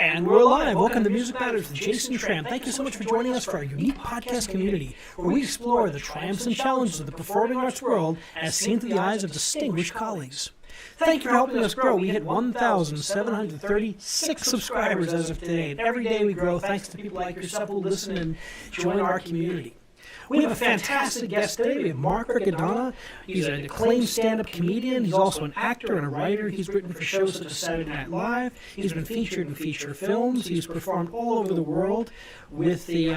And we're live. Welcome to Music Matters with Jason Tramm. Thank you so much for joining us for our unique podcast community, where we explore the triumphs and challenges of the performing arts world as seen through the eyes of distinguished colleagues. Thank you for helping us grow. We hit 1,736 subscribers as of today, and every day we grow thanks to people like yourself who listen and join our community. We have a fantastic guest today. We have Riccadonna. He's an acclaimed stand-up comedian. He's also an actor and a writer. He's written for shows such as Saturday Night Live. He's been featured in feature films. He's performed all over the world with the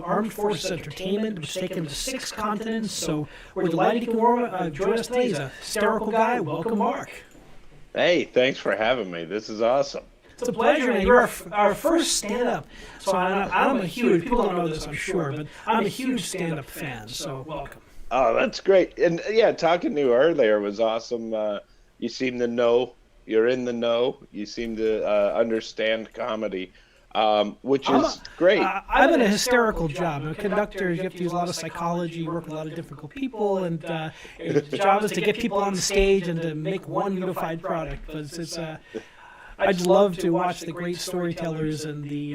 Armed Forces Entertainment, which has taken him to 6 continents. So we're delighted he can join us today. He's a hysterical guy. Welcome, Mark. Hey, thanks for having me. This is awesome. It's a pleasure, man. You're our first stand-up. So I'm a huge, people don't know this, I'm sure, but I'm a huge stand-up fan, so welcome. Oh, that's great. And yeah, talking to you earlier was awesome. You seem to know, you're in the know. You seem to understand comedy, which is great. I'm in a hysterical job. I'm a conductor. You have to use a lot of psychology, work with a lot of difficult people, and the job is to get people on the stage and to make one unified product. But I just love to watch the great storytellers and the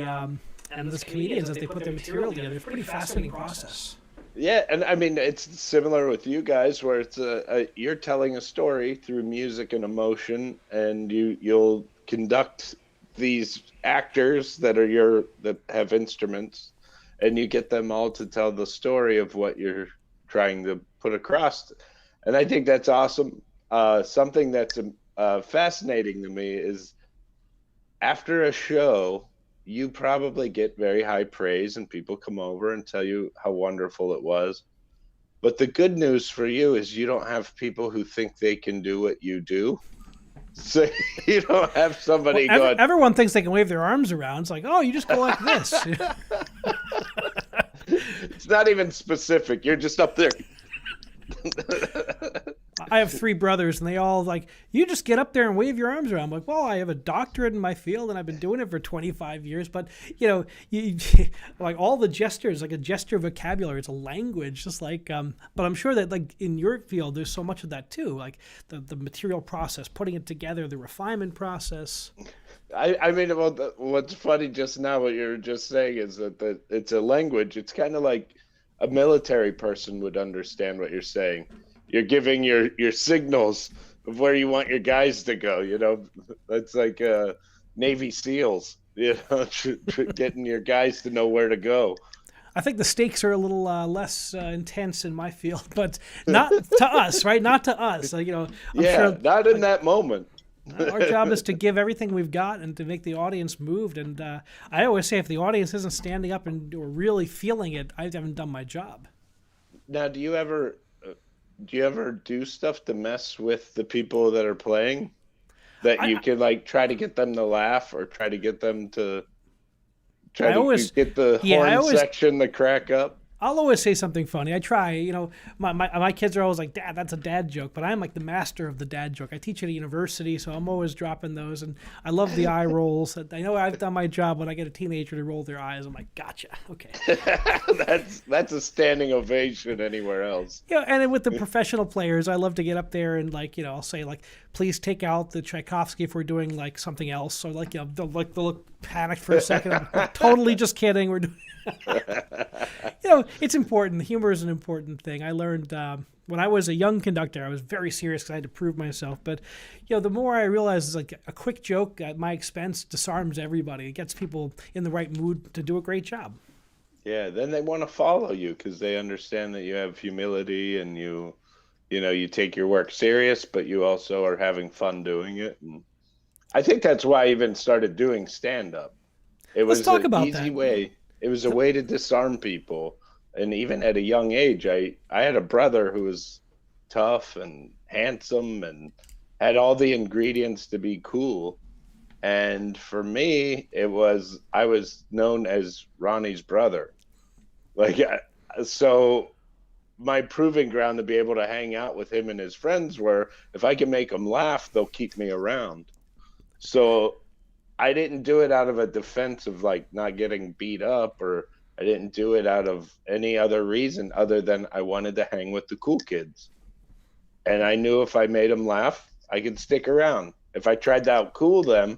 comedians as they put their material together. It's a pretty fascinating process. Yeah, and I mean, it's similar with you guys, where it's you're telling a story through music and emotion, and you'll conduct these actors that have instruments, and you get them all to tell the story of what you're trying to put across. And I think that's awesome. Something that's fascinating to me is, after a show, you probably get very high praise and people come over and tell you how wonderful it was. But the good news for you is you don't have people who think they can do what you do. So you don't have somebody going... Everyone thinks they can wave their arms around. It's like, oh, you just go like this. It's not even specific. You're just up there. I have 3 brothers, and they all like, you just get up there and wave your arms around. I'm like, well, I have a doctorate in my field, and I've been doing it for 25 years. But, you like all the gestures, like a gesture vocabulary, it's a language, just like, but I'm sure that like in your field, there's so much of that too, like the material process, putting it together, the refinement process. I mean, what's funny just now, what you were just saying is that it's a language. It's kind of like a military person would understand what you're saying. You're giving your signals of where you want your guys to go. That's like Navy SEALs. Getting your guys to know where to go. I think the stakes are a little less intense in my field, but not to us, right? Not to us. I'm sure, not in that moment. Our job is to give everything we've got and to make the audience moved. And I always say, if the audience isn't standing up and or really feeling it, I haven't done my job. Now, do you ever do stuff to mess with the people that are playing, that you can like try to get them to laugh or try to get them to get the horn section to crack up? I'll always say something funny. I try, my kids are always like, Dad, that's a dad joke. But I'm like the master of the dad joke. I teach at a university, so I'm always dropping those. And I love the eye rolls. I know I've done my job when I get a teenager to roll their eyes. I'm like, gotcha. Okay. That's a standing ovation anywhere else. And then with the professional players, I love to get up there and I'll say like, please take out the Tchaikovsky if we're doing like something else. Or they'll look panicked for a second. I'm totally just kidding. We're doing... it's important. Humor is an important thing. I learned when I was a young conductor, I was very serious because I had to prove myself. But, the more I realized is like a quick joke at my expense disarms everybody. It gets people in the right mood to do a great job. Yeah, then they want to follow you because they understand that you have humility and you take your work serious, but you also are having fun doing it. And I think that's why I even started doing stand-up. Let's talk about that. Easy way. It was a way to disarm people. And even at a young age, I had a brother who was tough and handsome and had all the ingredients to be cool. And for me, I was known as Ronnie's brother. So my proving ground to be able to hang out with him and his friends were, if I can make them laugh, they'll keep me around. So I didn't do it out of a defense of like not getting beat up, or I didn't do it out of any other reason other than I wanted to hang with the cool kids. And I knew if I made them laugh, I could stick around. If I tried to outcool them,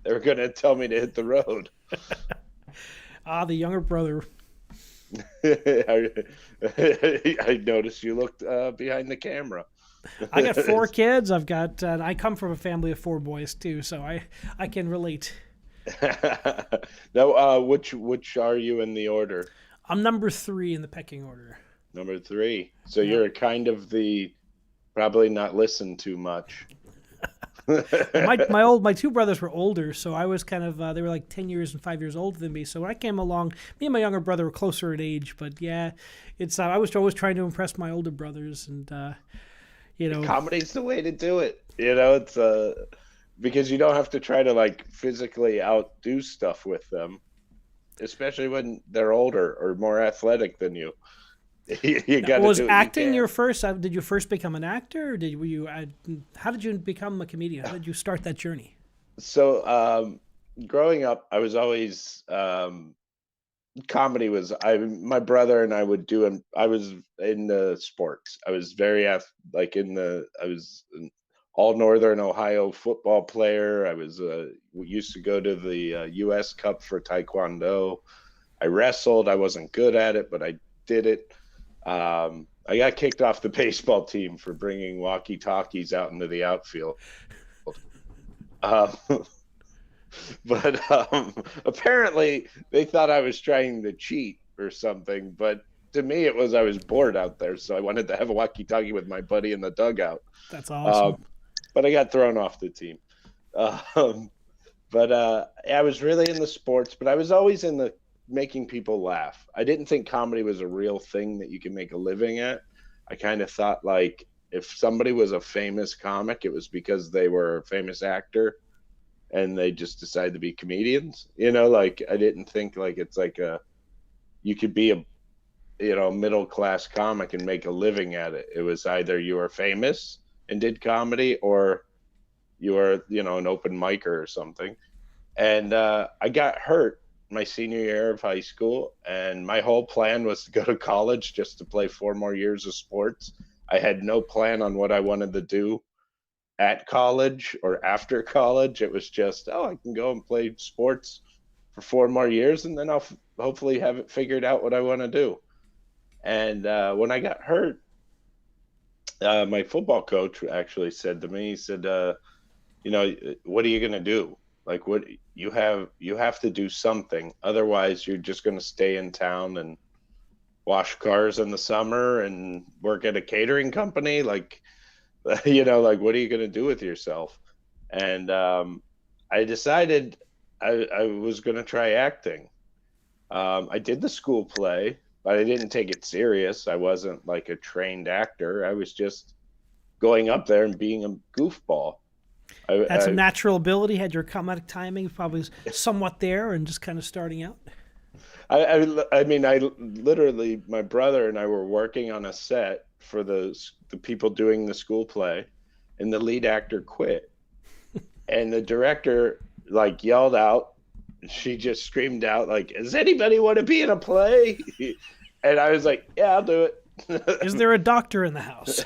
They were going to tell me to hit the road. The younger brother. I noticed you looked behind the camera. I got 4 kids. I come from a family of 4 boys too, so I can relate. Now, which are you in the order? I'm number 3 in the pecking order. Number 3. So Yeah. you're kind of the probably not listen too much. My 2 brothers were older, so I was kind of they were like 10 years and 5 years older than me. So when I came along, me and my younger brother were closer in age. But yeah, it's I was always trying to impress my older brothers, and Comedy's the way to do it. It's because you don't have to try to like physically outdo stuff with them, especially when they're older or more athletic than you. You got to was do acting your first? Did you first become an actor, or were you? How did you become a comedian? How did you start that journey? So growing up, I was always comedy was my brother and I would do, and I was in the sports. I was very like I was an all Northern Ohio football player. I was used to go to the US Cup for Taekwondo. I wrestled. I wasn't good at it, but I did it. I got kicked off the baseball team for bringing walkie-talkies out into the outfield. But apparently they thought I was trying to cheat or something. But to me, it was I was bored out there, so I wanted to have a walkie-talkie with my buddy in the dugout. That's awesome. But I got thrown off the team. But I was really in the sports, but I was always in the making people laugh. I didn't think comedy was a real thing that you can make a living at. I kind of thought like if somebody was a famous comic, it was because they were a famous actor and they just decided to be comedians. Like I didn't think like it's like you could be a middle class comic and make a living at it. It was either you were famous and did comedy or you were an open micer or something. And I got hurt my senior year of high school, and my whole plan was to go to college just to play 4 more years of sports. I had no plan on what I wanted to do at college or after college. It was just, I can go and play sports for 4 more years, and then I'll hopefully have it figured out what I want to do. And when I got hurt, my football coach actually said to me, he said, what are you going to do? Like what you have to do something. Otherwise you're just going to stay in town and wash cars in the summer and work at a catering company. Like, like what are you going to do with yourself? And I decided I was going to try acting. I did the school play, but I didn't take it serious. I wasn't like a trained actor. I was just going up there and being a goofball. Had some natural ability, had your comedic timing probably somewhat there, and just kind of starting out. I mean, I literally, my brother and I were working on a set for the people doing the school play, and the lead actor quit, and the director like yelled out. She just screamed out like, "Does anybody want to be in a play?" And I was like, "Yeah, I'll do it." Is there a doctor in the house?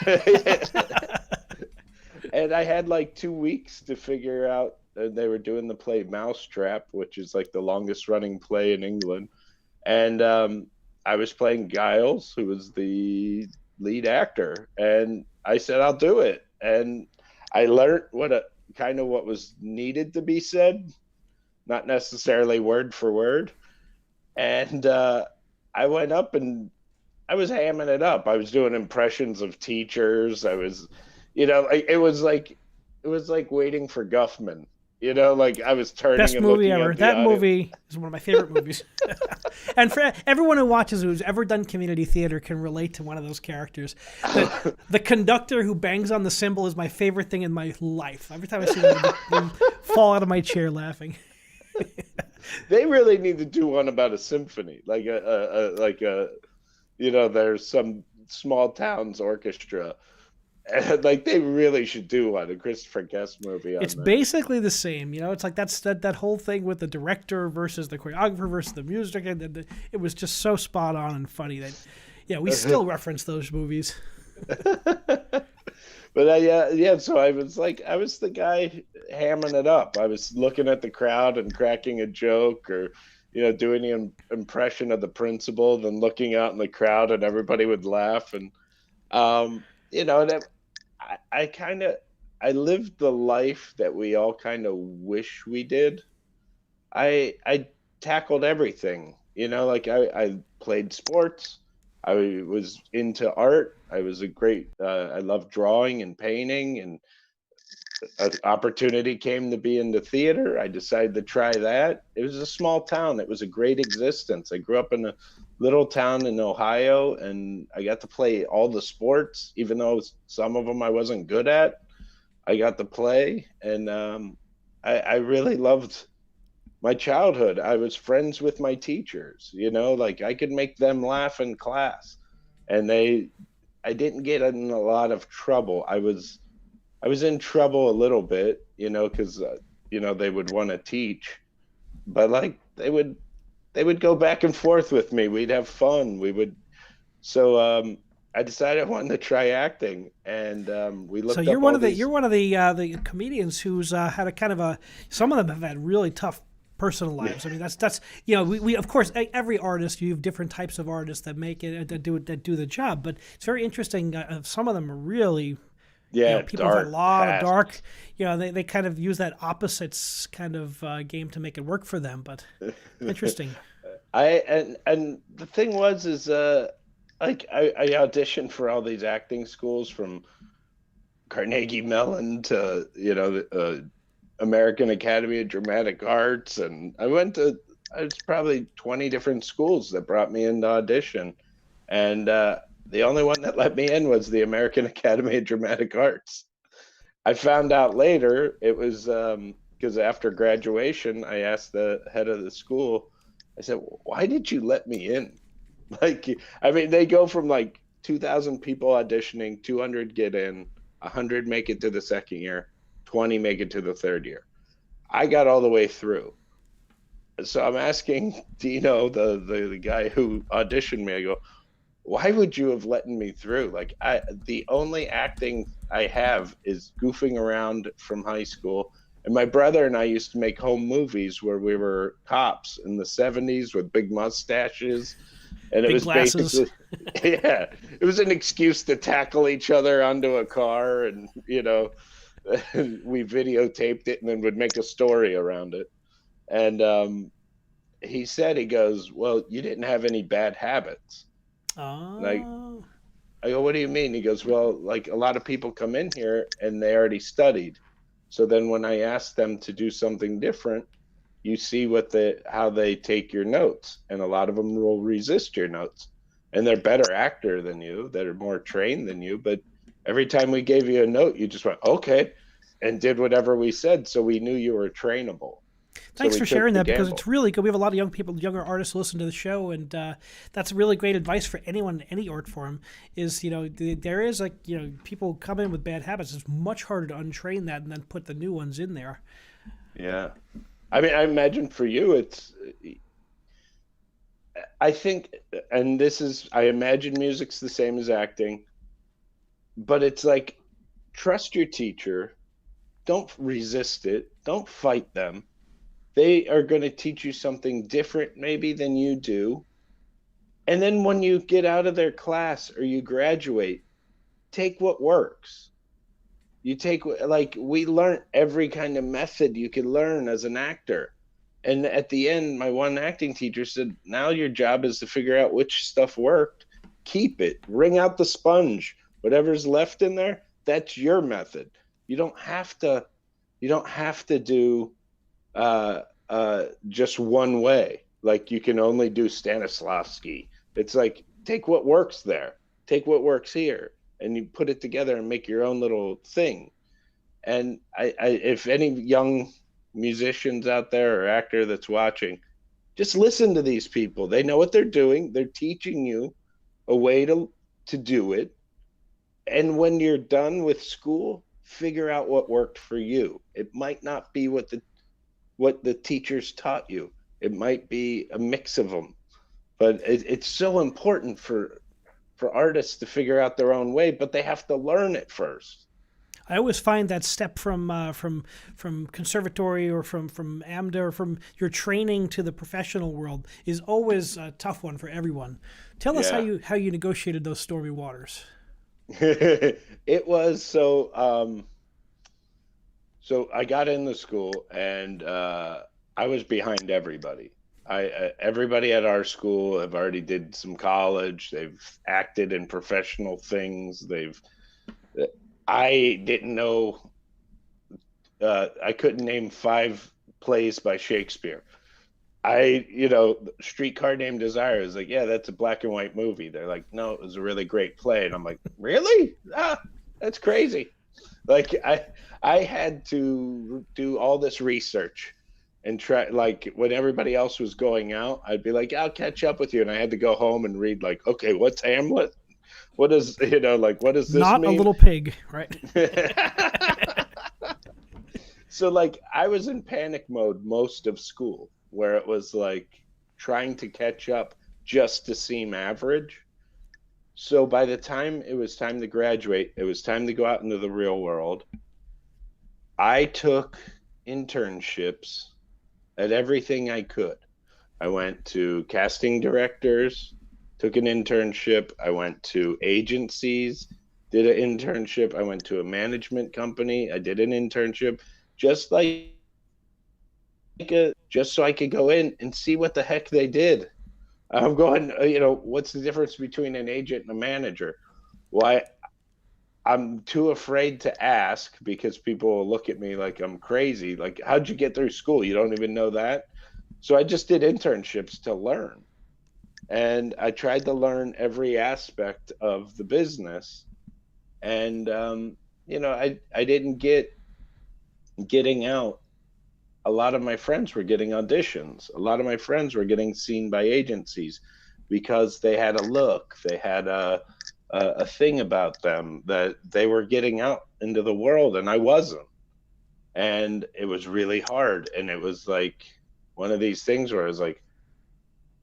And I had like 2 weeks to figure out. They were doing the play Mousetrap, which is like the longest running play in England. And I was playing Giles, who was the lead actor. And I said, I'll do it. And I learned what was needed to be said, not necessarily word for word. And I went up and I was hamming it up. I was doing impressions of teachers. I was, it was like Waiting for Guffman. Like I was turning Best and movie looking ever. at the That audience. movie is one of my favorite movies. And for everyone who watches who's ever done community theater can relate to one of those characters. The conductor who bangs on the cymbal is my favorite thing in my life. Every time I see him, I fall out of my chair laughing. They really need to do one about a symphony, like there's some small town's orchestra. And like they really should do one, a Christopher Guest movie on It's that. basically the same, it's like that's that whole thing with the director versus the choreographer versus the music, and it was just so spot on and funny that we still reference those movies. But yeah, so I was like, I was the guy hamming it up. I was looking at the crowd and cracking a joke, or doing the impression of the principal, then looking out in the crowd and everybody would laugh. And that I kind of I lived the life that we all kind of wish we did. I tackled everything. Like I played sports. I was into art. I was a great. I loved drawing and painting, and an opportunity came to be in the theater. I decided to try that. It was a small town. It was a great existence. I grew up in a little town in Ohio, and I got to play all the sports, even though some of them I wasn't good at. I got to play, and I really loved my childhood. I was friends with my teachers, like I could make them laugh in class. And I didn't get in a lot of trouble. I was in trouble a little bit, because they would want to teach, but like they would go back and forth with me. We'd have fun. We would. So I decided I wanted to try acting, and we So looked up all these. you're one of the comedians who's had a kind of a, some of them have had really tough personal lives. I mean, that's we of course, every artist, you have different types of artists that make it, that do the job, but it's very interesting. Some of them are really, Yeah, people have had a dark lot of past. dark, they kind of use that opposites kind of game to make it work for them. But interesting. And the thing was is like I auditioned for all these acting schools, from Carnegie Mellon to the American Academy of Dramatic Arts, and I went to, it's probably 20 different schools that brought me into audition, and the only one that let me in was the American Academy of Dramatic Arts. I found out later it was because after graduation, I asked the head of the school. I said, "Why did you let me in?" Like, I mean, they go from like 2,000 people auditioning, 200 get in, 100 make it to the second year, 20 make it to the third year. I got all the way through. So I'm asking Dino, the guy who auditioned me, I go, why would you have let me through? Like, the only acting I have is goofing around from high school. And my brother and I used to make home movies where we were cops in the 70s with big mustaches. And it Big was glasses. basically, yeah, it was an excuse to tackle each other onto a car. And, we videotaped it and then would make a story around it. And he said, he goes, well, you didn't have any bad habits. And Oh. I go, what do you mean? He goes, well, like a lot of people come in here and they already studied. So then when I ask them to do something different, you see how they take your notes. And a lot of them will resist your notes. And they're better actor than you, that are more trained than you. But every time we gave you a note, you just went, okay, and did whatever we said. So we knew you were trainable. So Thanks we for took sharing the that, because it's gamble. really good. We have a lot of young people, younger artists who listen to the show, and that's really great advice for anyone in any art form. Is there is, like, people come in with bad habits. It's much harder to untrain that and then put the new ones in there. Yeah. I mean, I imagine for you, I think, and this is, I imagine music's the same as acting, but it's like, trust your teacher. Don't resist it. Don't fight them. They are going to teach you something different, maybe, than you do. And then when you get out of their class or you graduate, take what works. You take, like, we learned every kind of method you could learn as an actor. And at the end, my one acting teacher said, now your job is to figure out which stuff worked, keep it, wring out the sponge. Whatever's left in there, that's your method. You don't have to, do just one way. Like, you can only do Stanislavski. It's like, take what works there, take what works here, and you put it together and make your own little thing. And if any young musicians out there or actor that's watching, just listen to these people. They know what they're doing. They're teaching you a way to do it. And when you're done with school, figure out what worked for you. It might not be what the teachers taught you. It might be a mix of them. But it's so important for artists to figure out their own way, but they have to learn it first. I always find that step from conservatory or from AMDA or from your training to the professional world is always a tough one for everyone. Tell us Yeah. how you negotiated those stormy waters. It was so I got into school and I was behind everybody. Everybody at our school have already did some college. They've acted in professional things. I didn't know. I couldn't name 5 plays by Shakespeare. Streetcar Named Desire is like, yeah, that's a black and white movie. They're like, no, it was a really great play. And I'm like, really? That's crazy. Like I had to do all this research and try, like when everybody else was going out, I'd be like, I'll catch up with you. And I had to go home and read like, okay, what's Hamlet? What does, like, what does this Not mean? a little pig, right? So like I was in panic mode most of school, where it was like trying to catch up just to seem average. So by the time it was time to graduate, it was time to go out into the real world. I took internships at everything I could. I went to casting directors, took an internship. I went to agencies, did an internship. I went to a management company. I did an internship just just so I could go in and see what the heck they did. I'm going, what's the difference between an agent and a manager? Why? I'm too afraid to ask because people will look at me like I'm crazy. Like, how'd you get through school? You don't even know that. So I just did internships to learn. And I tried to learn every aspect of the business. And, I didn't getting out. A lot of my friends were getting auditions. A lot of my friends were getting seen by agencies because they had a look, they had a thing about them that they were getting out into the world, and I wasn't. And it was really hard. And it was like one of these things where I was like,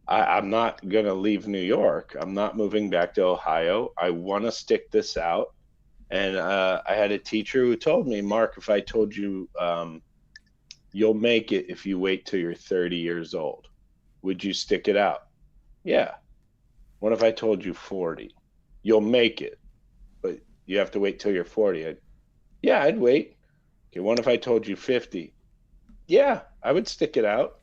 I'm not going to leave New York. I'm not moving back to Ohio. I want to stick this out. And I had a teacher who told me, Mark, if I told you you'll make it if you wait till you're 30 years old, would you stick it out? Yeah. What if I told you 40? You'll make it, but you have to wait till you're 40. Yeah, I'd wait. Okay, what if I told you 50? Yeah, I would stick it out.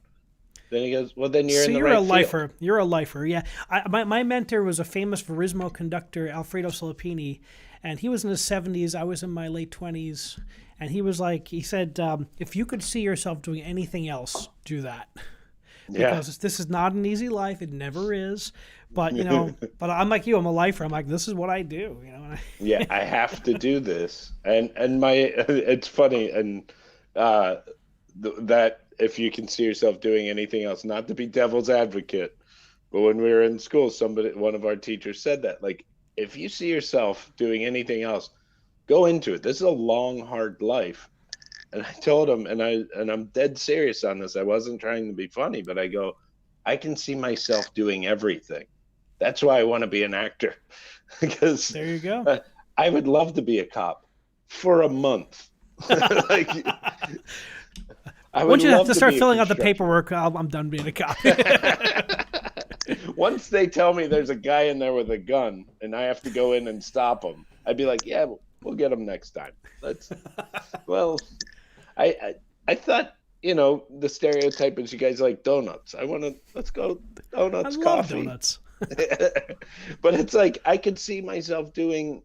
Then he goes, well, then you're So in the you're right a lifer. field. You're a lifer. Yeah. My mentor was a famous Verismo conductor, Alfredo Salapini, and he was in his 70s. I was in my late 20s. And he was like, he said, if you could see yourself doing anything else, do that. Because this is not an easy life. It never is. But, but I'm like you. I'm a lifer. I'm like, this is what I do. Yeah, I have to do this. And it's funny. And that if you can see yourself doing anything else, not to be devil's advocate, but when we were in school, one of our teachers said that, like, if you see yourself doing anything else, go into it. This is a long, hard life. And I told him, and I'm dead serious on this. I wasn't trying to be funny, but I go, I can see myself doing everything. That's why I want to be an actor, because there you go. I would love to be a cop for a month. Like, I would once you have love to start be a filling out the construction- paperwork, I'm done being a cop. Once they tell me there's a guy in there with a gun and I have to go in and stop him, I'd be like, yeah, we'll get him next time. Well, I thought, the stereotype is you guys like donuts. Let's go donuts, I love coffee. donuts. But it's like I could see myself doing,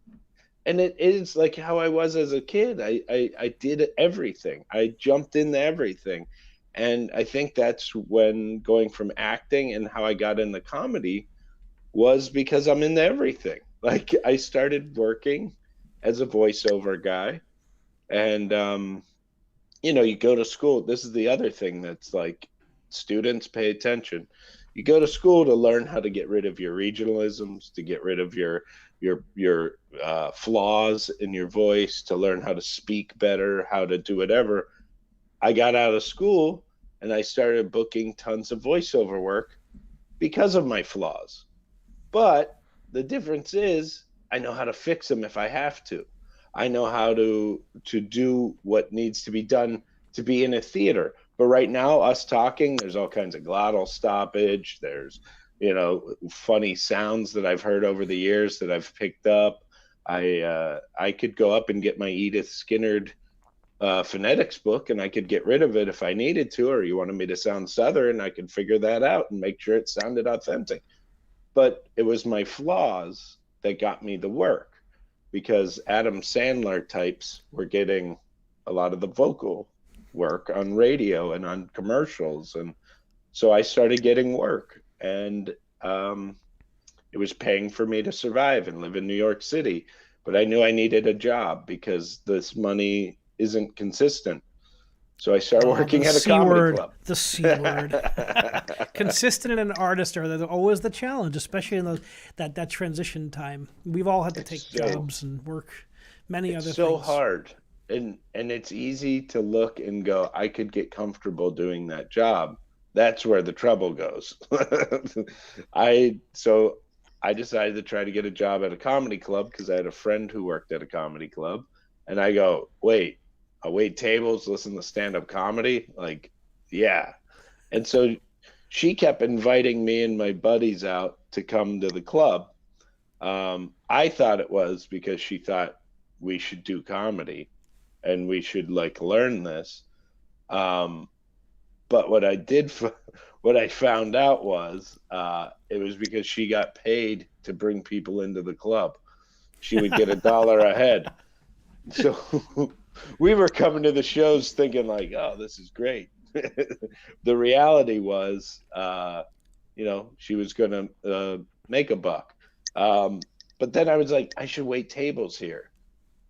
and it is like how I was as a kid. I did everything. I jumped into everything. And I think that's when going from acting and how I got into comedy was because I'm into everything. Like I started working as a voiceover guy, and you go to school. This is the other thing that's like, students pay attention. You go to school to learn how to get rid of your regionalisms, to get rid of your flaws in your voice, to learn how to speak better, how to do whatever. I got out of school and I started booking tons of voiceover work because of my flaws. But the difference is I know how to fix them if I have to. I know how to do what needs to be done to be in a theater. But right now, us talking, there's all kinds of glottal stoppage. There's, funny sounds that I've heard over the years that I've picked up. I could go up and get my Edith Skinnard phonetics book, and I could get rid of it if I needed to, or you wanted me to sound Southern, I could figure that out and make sure it sounded authentic. But it was my flaws that got me the work, because Adam Sandler types were getting a lot of the vocal work on radio and on commercials. And so I started getting work, and it was paying for me to survive and live in New York City. But I knew I needed a job because this money isn't consistent. So I started working at a comedy club. The C word. Consistent in an artist are always the challenge, especially in that transition time. We've all had to take jobs and work many other things. It's so hard. And it's easy to look and go, I could get comfortable doing that job. That's where the trouble goes. So I decided to try to get a job at a comedy club because I had a friend who worked at a comedy club. And I go, wait, I wait tables, listen to stand-up comedy? Like, yeah. And so she kept inviting me and my buddies out to come to the club. I thought it was because she thought we should do comedy and we should learn this. But what I found out was it was because she got paid to bring people into the club. She would get $1 a head. So we were coming to the shows thinking oh, this is great. The reality was, she was going to make a buck. But then I was like, I should wait tables here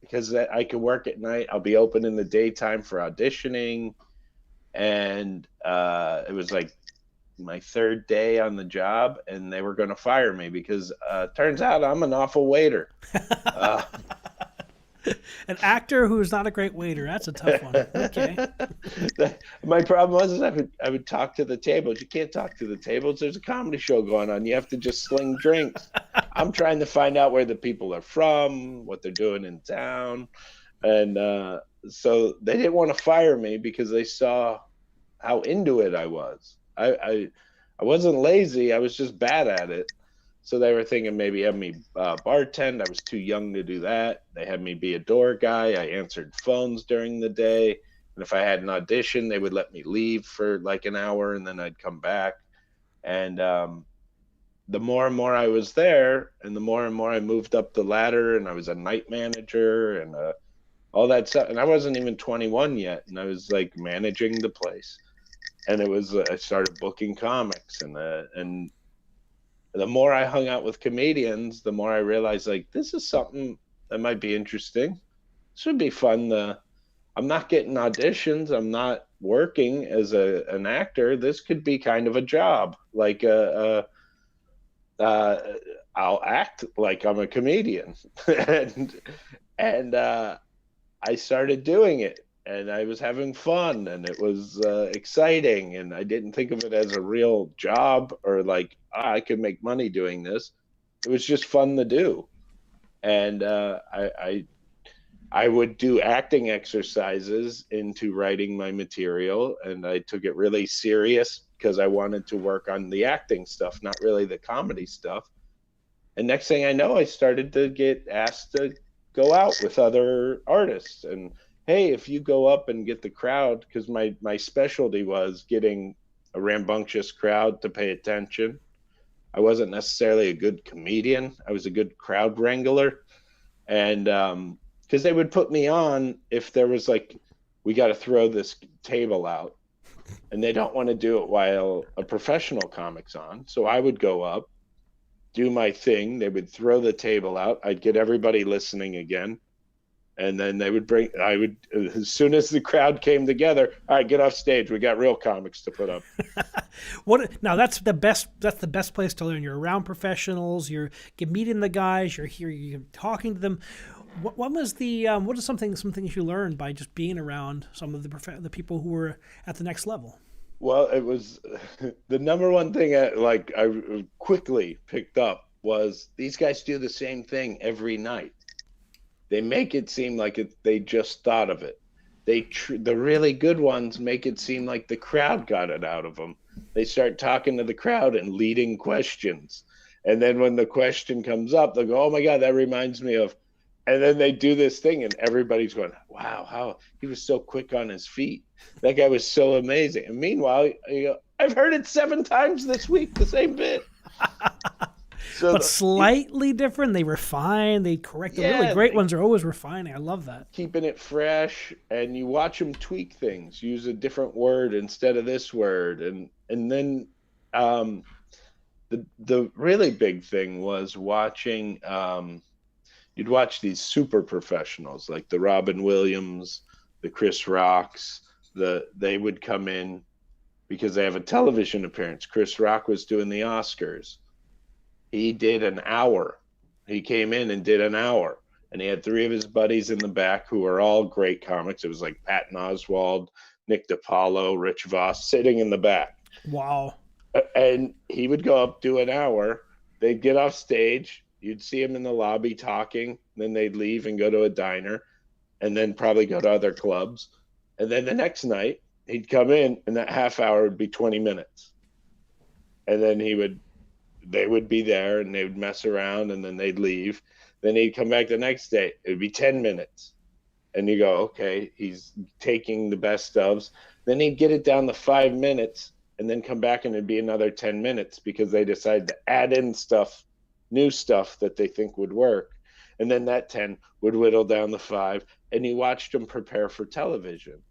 because I could work at night. I'll be open in the daytime for auditioning. And it was my third day on the job, and they were going to fire me because turns out I'm an awful waiter. An actor who's not a great waiter. That's a tough one. Okay. My problem was I would talk to the tables. You can't talk to the tables. There's a comedy show going on. You have to just sling drinks. I'm trying to find out where the people are from, what they're doing in town. And so they didn't want to fire me because they saw how into it I was. I wasn't lazy. I was just bad at it. So they were thinking maybe have me bartend. I was too young to do that. They had me be a door guy. I answered phones during the day. And if I had an audition, they would let me leave for an hour and then I'd come back. And the more and more I was there and the more I moved up the ladder, and I was a night manager and all that stuff. And I wasn't even 21 yet. And I was managing the place. And it was, I started booking comics, and the more I hung out with comedians, the more I realized this is something that might be interesting. This would be fun. I'm not getting auditions. I'm not working as an actor. This could be kind of a job. I'll act like I'm a comedian, and I started doing it. And I was having fun, and it was exciting, and I didn't think of it as a real job or I could make money doing this. It was just fun to do, and I would do acting exercises into writing my material, and I took it really serious because I wanted to work on the acting stuff, not really the comedy stuff. And next thing I know, I started to get asked to go out with other artists and, hey, if you go up and get the crowd, because my specialty was getting a rambunctious crowd to pay attention. I wasn't necessarily a good comedian. I was a good crowd wrangler. And because they would put me on if there was we got to throw this table out. And they don't want to do it while a professional comic's on. So I would go up, do my thing. They would throw the table out. I'd get everybody listening again. And then as soon as the crowd came together, all right, get off stage. We got real comics to put up. Now that's the best place to learn. You're around professionals, you're meeting the guys, you're here, you're talking to them. What is something you learned by just being around some of the people who were at the next level? Well, it was the number one thing I quickly picked up was these guys do the same thing every night. They make it seem like they just thought of it. The really good ones make it seem like the crowd got it out of them. They start talking to the crowd and leading questions. And then when the question comes up, they'll go, "Oh my God, that reminds me of," and then they do this thing and everybody's going, "Wow, how he was so quick on his feet. That guy was so amazing." And meanwhile, I've heard it 7 times this week, the same bit. But slightly different. They refine, they correct. The really great ones are always refining. I love that. Keeping it fresh, and you watch them tweak things, use a different word instead of this word, and then the really big thing was watching. You'd watch these super professionals like the Robin Williams, the Chris Rocks. They would come in because they have a television appearance. Chris Rock was doing the Oscars. He did an hour. He came in and did an hour. And he had 3 of his buddies in the back who are all great comics. It was like Patton Oswalt, Nick DiPaolo, Rich Voss sitting in the back. Wow. And he would go up, do an hour. They'd get off stage. You'd see him in the lobby talking. Then they'd leave and go to a diner and then probably go to other clubs. And then the next night, he'd come in and that half hour would be 20 minutes. And then they would be there and they would mess around and then they'd leave. Then he'd come back the next day. It would be 10 minutes. And you go, okay, he's taking the best ofs. Then he'd get it down to 5 minutes and then come back and it'd be another 10 minutes because they decided to add in stuff, new stuff that they think would work. And then that 10 would whittle down to 5. And you watched them prepare for television.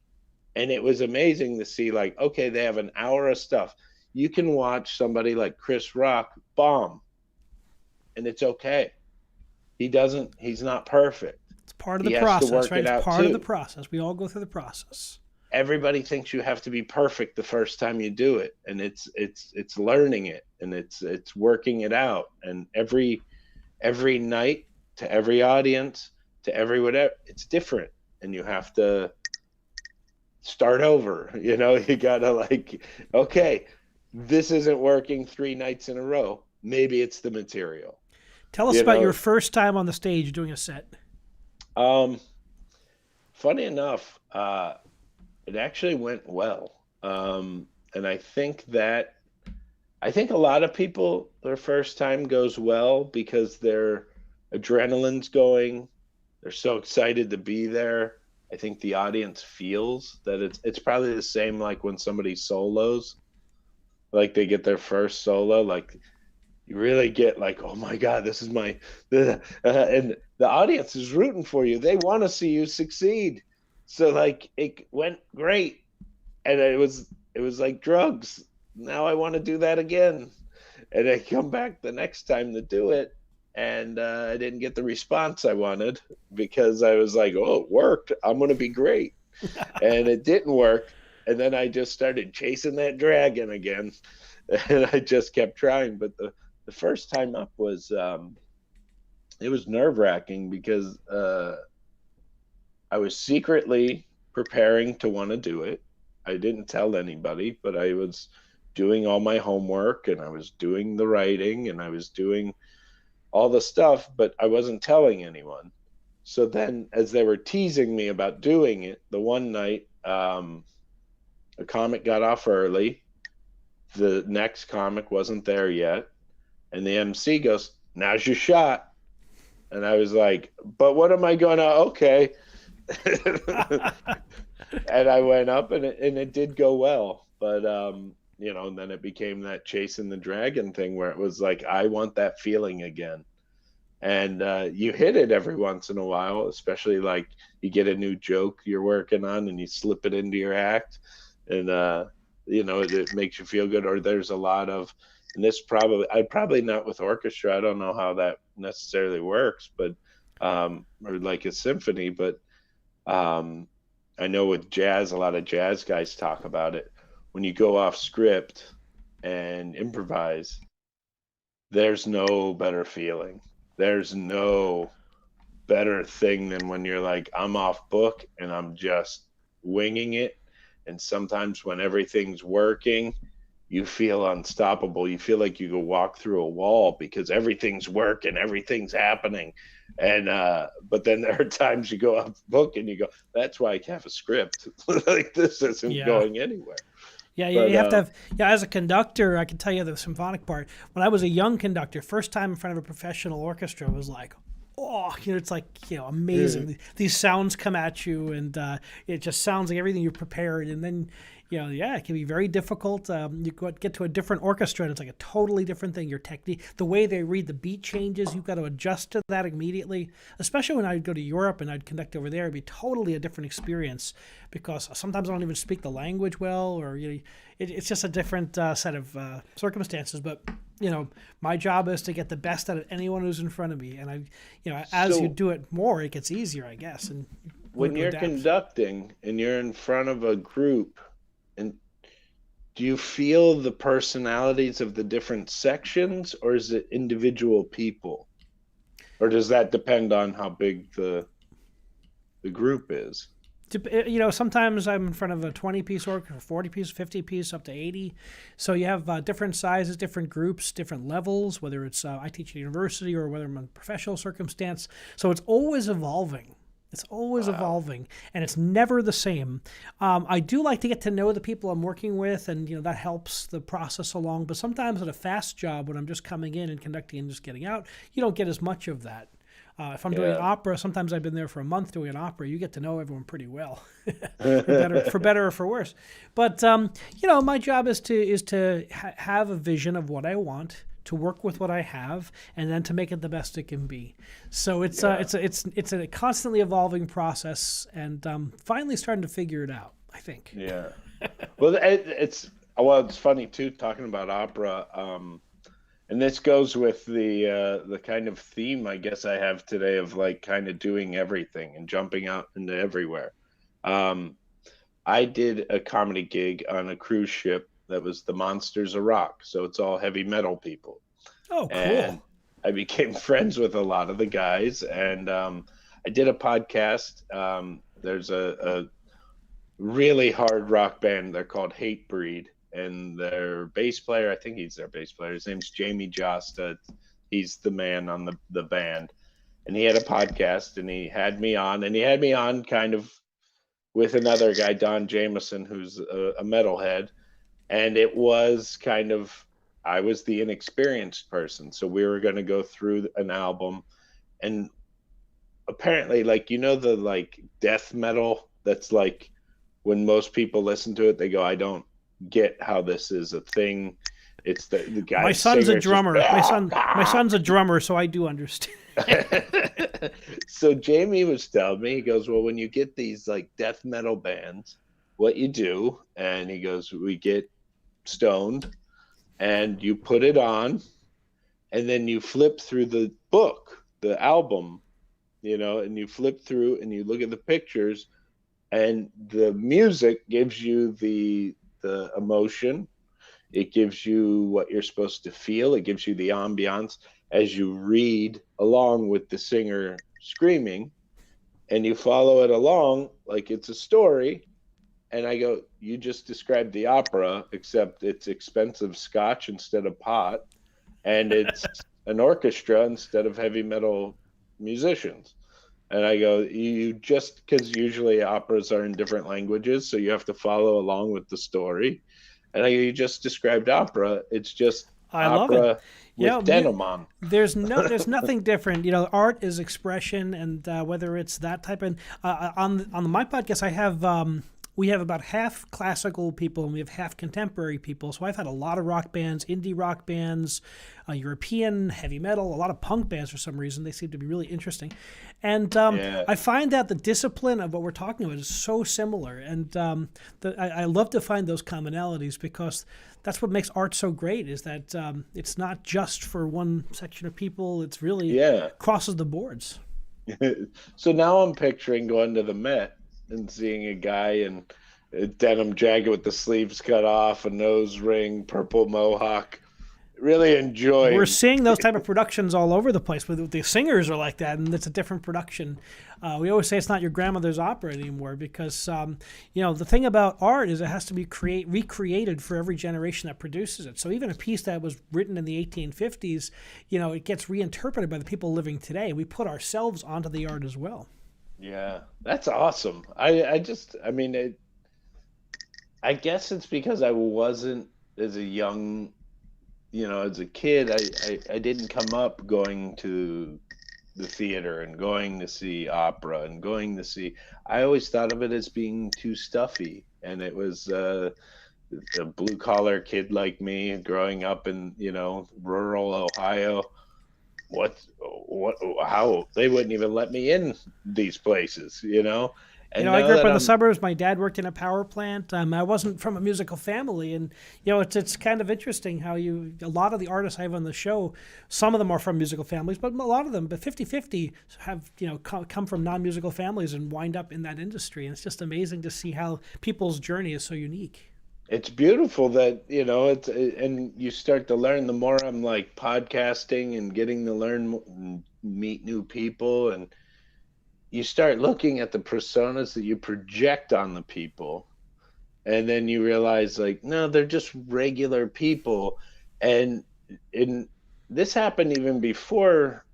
And it was amazing to see, like, okay, they have an hour of stuff. You can watch somebody like Chris Rock bomb, and it's okay. He's not perfect. It's part of the process, right? It's part of the process. We all go through the process. Everybody thinks you have to be perfect the first time you do it, and it's learning it, and it's working it out. And every night, to every audience, to every whatever, it's different, and you have to start over. You gotta, like, okay, this isn't working 3 nights in a row. Maybe it's the material. Tell us about your first time on the stage doing a set. Funny enough, it actually went well. And I think a lot of people, their first time goes well because their adrenaline's going. They're so excited to be there. I think the audience feels that it's probably the same like when somebody solos, like they get their first solo, like you really get like, oh my God, this is and the audience is rooting for you. They want to see you succeed. So like it went great. And it was like drugs. Now I want to do that again. And I come back the next time to do it. And I didn't get the response I wanted because I was like, oh, it worked. I'm going to be great. And it didn't work. And then I just started chasing that dragon again. And I just kept trying. But the first time up was, it was nerve-wracking because I was secretly preparing to want to do it. I didn't tell anybody, but I was doing all my homework and I was doing the writing and I was doing all the stuff, but I wasn't telling anyone. So then as they were teasing me about doing it, the one night, a comic got off early. The next comic wasn't there yet. And the MC goes, now's your shot. And I was like, but what am I going to, okay. And I went up and it did go well. But, then it became that chasing the dragon thing where it was like, I want that feeling again. And you hit it every once in a while, especially like you get a new joke you're working on and you slip it into your act. And, it makes you feel good. Or there's a lot of, and I'd probably not with orchestra. I don't know how that necessarily works, but, or like a symphony, but I know with jazz, a lot of jazz guys talk about it. When you go off script and improvise, there's no better feeling. There's no better thing than when you're like, I'm off book and I'm just winging it. And sometimes when everything's working you feel unstoppable. You feel like you could walk through a wall because everything's working, everything's happening. And but then there are times you go off the book and you go, that's why I have a script. Like this isn't Yeah. going anywhere. Yeah, But you have to have. Yeah, as a conductor, I can tell you the symphonic part. When I was a young conductor, first time in front of a professional orchestra was like, oh, it's like amazing. These sounds come at you, and it just sounds like everything you prepared. And then, it can be very difficult. You get to a different orchestra, and it's like a totally different thing. Your technique, the way they read the beat changes, you've got to adjust to that immediately. Especially when I'd go to Europe and I'd conduct over there, it'd be totally a different experience because sometimes I don't even speak the language well, or it's just a different set of circumstances. But my job is to get the best out of anyone who's in front of me, and as you do it more, it gets easier, I guess. And when you're conducting and you're in front of a group, and do you feel the personalities of the different sections, or is it individual people, or does that depend on how big the group is? Sometimes I'm in front of a 20-piece orchestra, 40-piece, 50-piece, up to 80. So you have different sizes, different groups, different levels, whether it's I teach at university or whether I'm in a professional circumstance. So it's always evolving. It's always evolving, and it's never the same. I do like to get to know the people I'm working with, and that helps the process along. But sometimes at a fast job, when I'm just coming in and conducting and just getting out, you don't get as much of that. If I'm doing opera, sometimes I've been there for a month doing an opera. You get to know everyone pretty well, for better or for worse. But my job is to have a vision of what I want, to work with what I have, and then to make it the best it can be. So it's a constantly evolving process, and finally starting to figure it out, I think. Yeah. Well, it's funny too, talking about opera. And this goes with the kind of theme I guess I have today of like kind of doing everything and jumping out into everywhere. I did a comedy gig on a cruise ship that was the Monsters of Rock. So it's all heavy metal people. Oh, cool. And I became friends with a lot of the guys. And I did a podcast. There's a really hard rock band. They're called Hatebreed. And their bass player, I think he's their bass player. His name's Jamie Josta. He's the man on the band. And he had a podcast, and he had me on. And he had me on kind of with another guy, Don Jameson, who's a metalhead. And it was kind of, I was the inexperienced person. So we were going to go through an album. And apparently, like, the like death metal, that's like when most people listen to it, they go, I don't get how this is a thing. It's the guy. My son's a drummer. My son's a drummer, so I do understand. So Jamie was telling me, he goes, well, when you get these like death metal bands, what you do, and he goes, we get stoned and you put it on, and then you flip through the book, the album, and you flip through and you look at the pictures, and the music gives you the emotion. It gives you what you're supposed to feel. It gives you the ambiance as you read along with the singer screaming, and you follow it along like it's a story. And I go, you just described the opera, except it's expensive scotch instead of pot, and it's an orchestra instead of heavy metal musicians. And I go, you just, because usually operas are in different languages, so you have to follow along with the story. And I go, you just described opera. It's just opera with denim on. There's nothing different. Art is expression, and whether it's that type of on my podcast, I have we have about half classical people and we have half contemporary people. So I've had a lot of rock bands, indie rock bands, European heavy metal, a lot of punk bands for some reason. They seem to be really interesting. And I find that the discipline of what we're talking about is so similar. And I love to find those commonalities, because that's what makes art so great, is that it's not just for one section of people. It's really crosses the boards. So now I'm picturing going to the Met and seeing a guy in a denim jacket with the sleeves cut off, a nose ring, purple mohawk, really We're enjoying. seeing those type of productions all over the place. With the singers are like that, and it's a different production. We always say it's not your grandmother's opera anymore because the thing about art is it has to be recreated for every generation that produces it. So even a piece that was written in the 1850s, it gets reinterpreted by the people living today. We put ourselves onto the art as well. Yeah, that's awesome. I mean, I guess it's because I wasn't as a young, as a kid, I didn't come up going to the theater and going to see opera and going to see. I always thought of it as being too stuffy, and it was a blue collar kid like me growing up in rural Ohio. What how they wouldn't even let me in these places. And I now grew up that in the I'm suburbs. My dad worked in a power plant. I wasn't from a musical family, and it's kind of interesting how a lot of the artists I have on the show, some of them are from musical families, but a lot of them, but 50-50 have come from non-musical families and wind up in that industry. And it's just amazing to see how people's journey is so unique. it's beautiful that and you start to learn the more I'm like podcasting and getting to learn and meet new people, and you start looking at the personas that you project on the people, and then you realize like no, they're just regular people. And in this happened even before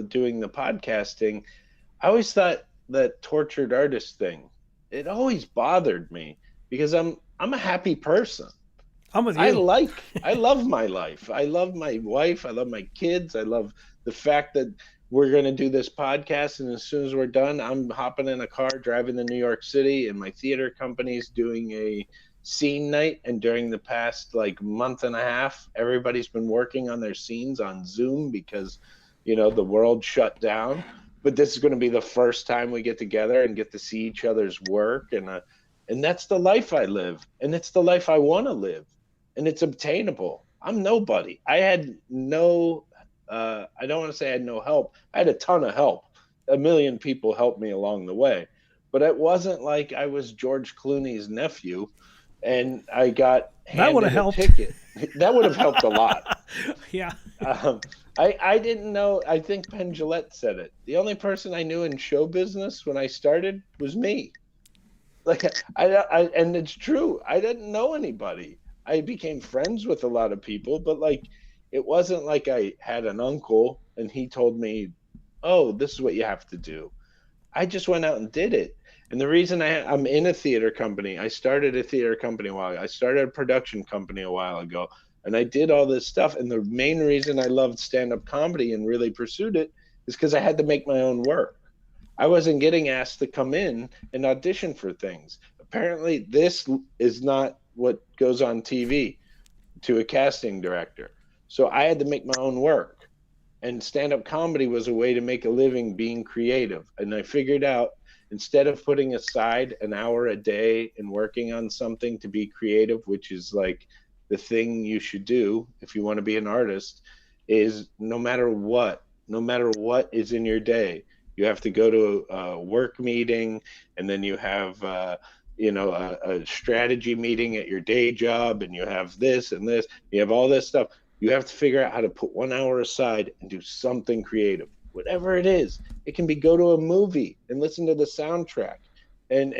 doing the podcasting. I always thought that tortured artist thing, it always bothered me because I'm a happy person. I'm with you. I love my life. I love my wife. I love my kids. I love the fact that we're going to do this podcast. And as soon as we're done, I'm hopping in a car, driving to New York City, and my theater company's doing a scene night. And during the past like month and a half, everybody's been working on their scenes on Zoom because, the world shut down. But this is going to be the first time we get together and get to see each other's work. And that's the life I live. And it's the life I want to live, and it's obtainable. I'm nobody. I had no, I don't want to say I had no help. I had a ton of help. A million people helped me along the way. But it wasn't like I was George Clooney's nephew and I got That would have handed a helped. ticket. That would have helped a lot. Yeah. Um, I didn't know. I think Penn Jillette said it. The only person I knew in show business when I started was me. Like and it's true. I didn't know anybody. I became friends with a lot of people, but like it wasn't like I had an uncle and he told me, "Oh, this is what you have to do." I just went out and did it. And the reason I'm in a theater company, I started a theater company a while ago. I started a production company a while ago, and I did all this stuff. And the main reason I loved stand-up comedy and really pursued it is because I had to make my own work. I wasn't getting asked to come in and audition for things. Apparently, this is not what goes on TV to a casting director. So I had to make my own work. And stand up comedy was a way to make a living being creative. And I figured out instead of putting aside an hour a day and working on something to be creative, which is like the thing you should do if you want to be an artist, is no matter what is in your day, you have to go to a work meeting, and then you have a strategy meeting at your day job, and you have this and this, you have all this stuff. You have to figure out how to put 1 hour aside and do something creative, whatever it is. It can be go to a movie and listen to the soundtrack, and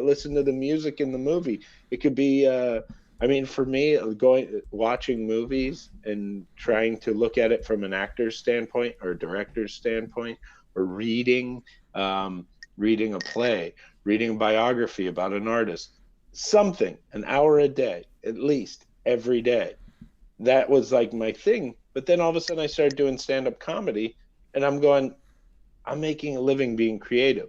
listen to the music in the movie. It could be I mean, for me, watching movies and trying to look at it from an actor's standpoint or a director's standpoint, or um, reading a play, reading a biography about an artist, something, an hour a day, at least every day. That was like my thing. But then all of a sudden I started doing stand-up comedy, and I'm going, I'm making a living being creative.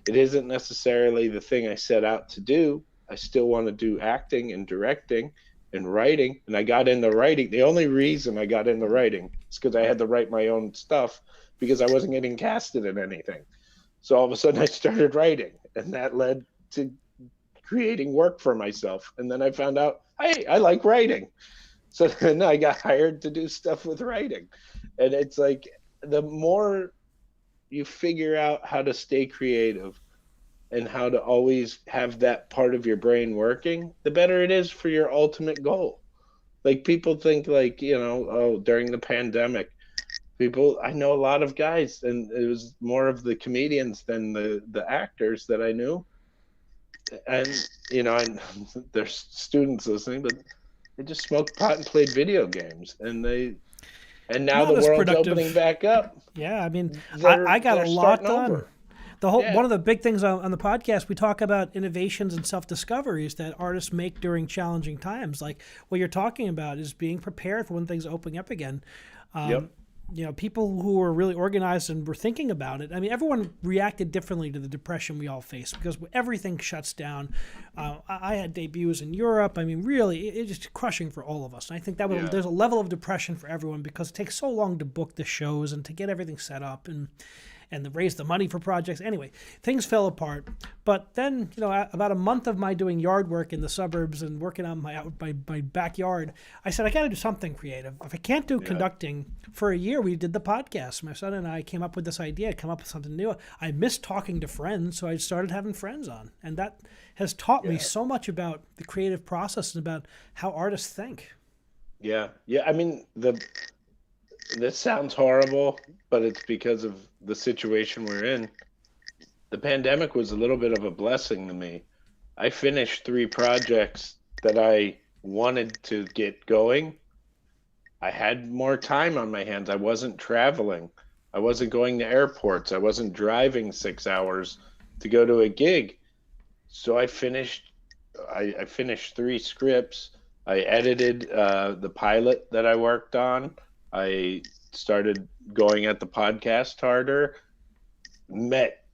It isn't necessarily the thing I set out to do. I still want to do acting and directing and writing. And I got into writing. The only reason I got into writing is because I had to write my own stuff because I wasn't getting casted in anything. So all of a sudden I started writing, and that led to creating work for myself. And then I found out, hey, I like writing. So then I got hired to do stuff with writing. And it's like the more you figure out how to stay creative and how to always have that part of your brain working, the better it is for your ultimate goal. Like people think like, oh, during the pandemic, I know a lot of guys, and it was more of the comedians than the actors that I knew. And, and there's students listening, but they just smoked pot and played video games, and now Not the as world's opening productive. back up. Yeah, I mean, I They're got a they're lot starting done. over. The whole Yeah. one of the big things on the podcast, we talk about innovations and self discoveries that artists make during challenging times. Like what you're talking about is being prepared for when things open up again. Yep. People who were really organized and were thinking about it. I mean, everyone reacted differently to the depression we all faced because everything shuts down. I had debuts in Europe. I mean, really, it's just crushing for all of us. And I think Yeah. there's a level of depression for everyone because it takes so long to book the shows and to get everything set up and to raise the money for projects. Anyway, things fell apart. But then, about a month of my doing yard work in the suburbs and working on my backyard, I said, I got to do something creative. If I can't do conducting, for a year we did the podcast. My son and I came up with this idea, come up with something new. I missed talking to friends, so I started having friends on. And that has taught me so much about the creative process and about how artists think. Yeah. Yeah. I mean, this sounds horrible, but it's because of the situation we're in. The pandemic was a little bit of a blessing to me. I finished 3 projects that I wanted to get going. I had more time on my hands. I wasn't traveling. I wasn't going to airports. I wasn't driving 6 hours to go to a gig. So I finished 3 scripts. I edited the pilot that I worked on. I started going at the podcast harder, met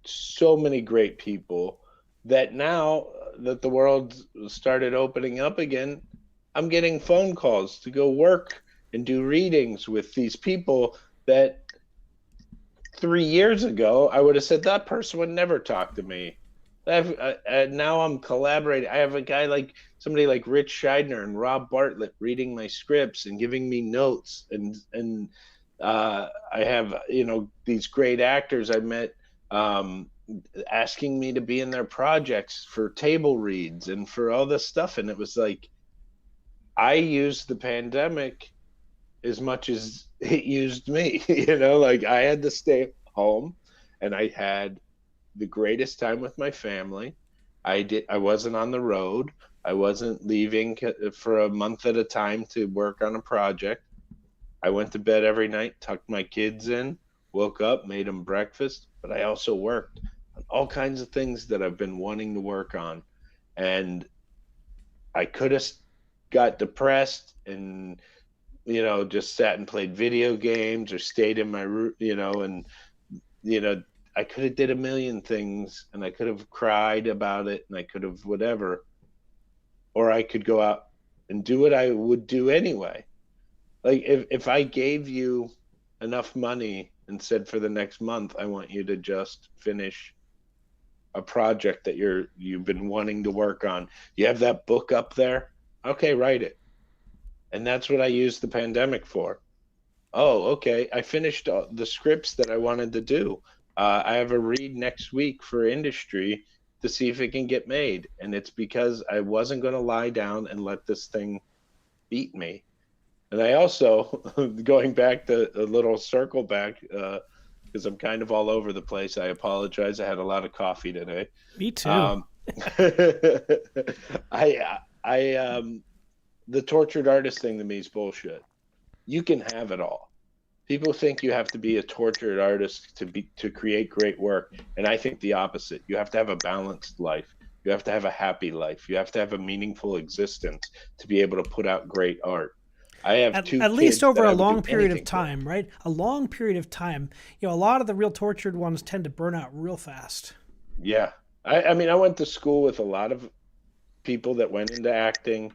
so many great people that now that the world started opening up again, I'm getting phone calls to go work and do readings with these people that 3 years ago I would have said that person would never talk to me. Now I'm collaborating. I have a guy like somebody like Rich Scheidner and Rob Bartlett reading my scripts and giving me notes, and I have these great actors I met asking me to be in their projects for table reads and for all this stuff, and it was like I used the pandemic as much as it used me. Like I had to stay home, and I had the greatest time with my family. I wasn't on the road. I wasn't leaving for a month at a time to work on a project. I went to bed every night, tucked my kids in, woke up, made them breakfast, but I also worked on all kinds of things that I've been wanting to work on. And I could have got depressed and just sat and played video games or stayed in my room, and you know I could have did a million things, and I could have cried about it, and I could have whatever, or I could go out and do what I would do anyway. Like if I gave you enough money and said for the next month I want you to just finish a project that you've been wanting to work on. You have that book up there? Okay, write it. And that's what I used the pandemic for. Oh, okay. I finished the scripts that I wanted to do. I have a read next week for industry to see if it can get made. And it's because I wasn't going to lie down and let this thing beat me. And I also, going back to a little circle back, because I'm kind of all over the place. I apologize. I had a lot of coffee today. Me too. Um, I the tortured artist thing to me is bullshit. You can have it all. People think you have to be a tortured artist to create great work, and I think the opposite. You have to have a balanced life. You have to have a happy life. You have to have a meaningful existence to be able to put out great art. I have two at least kids over that I a would do long period of anything for. time, right? A long period of time. A lot of the real tortured ones tend to burn out real fast. Yeah. I mean, I went to school with a lot of people that went into acting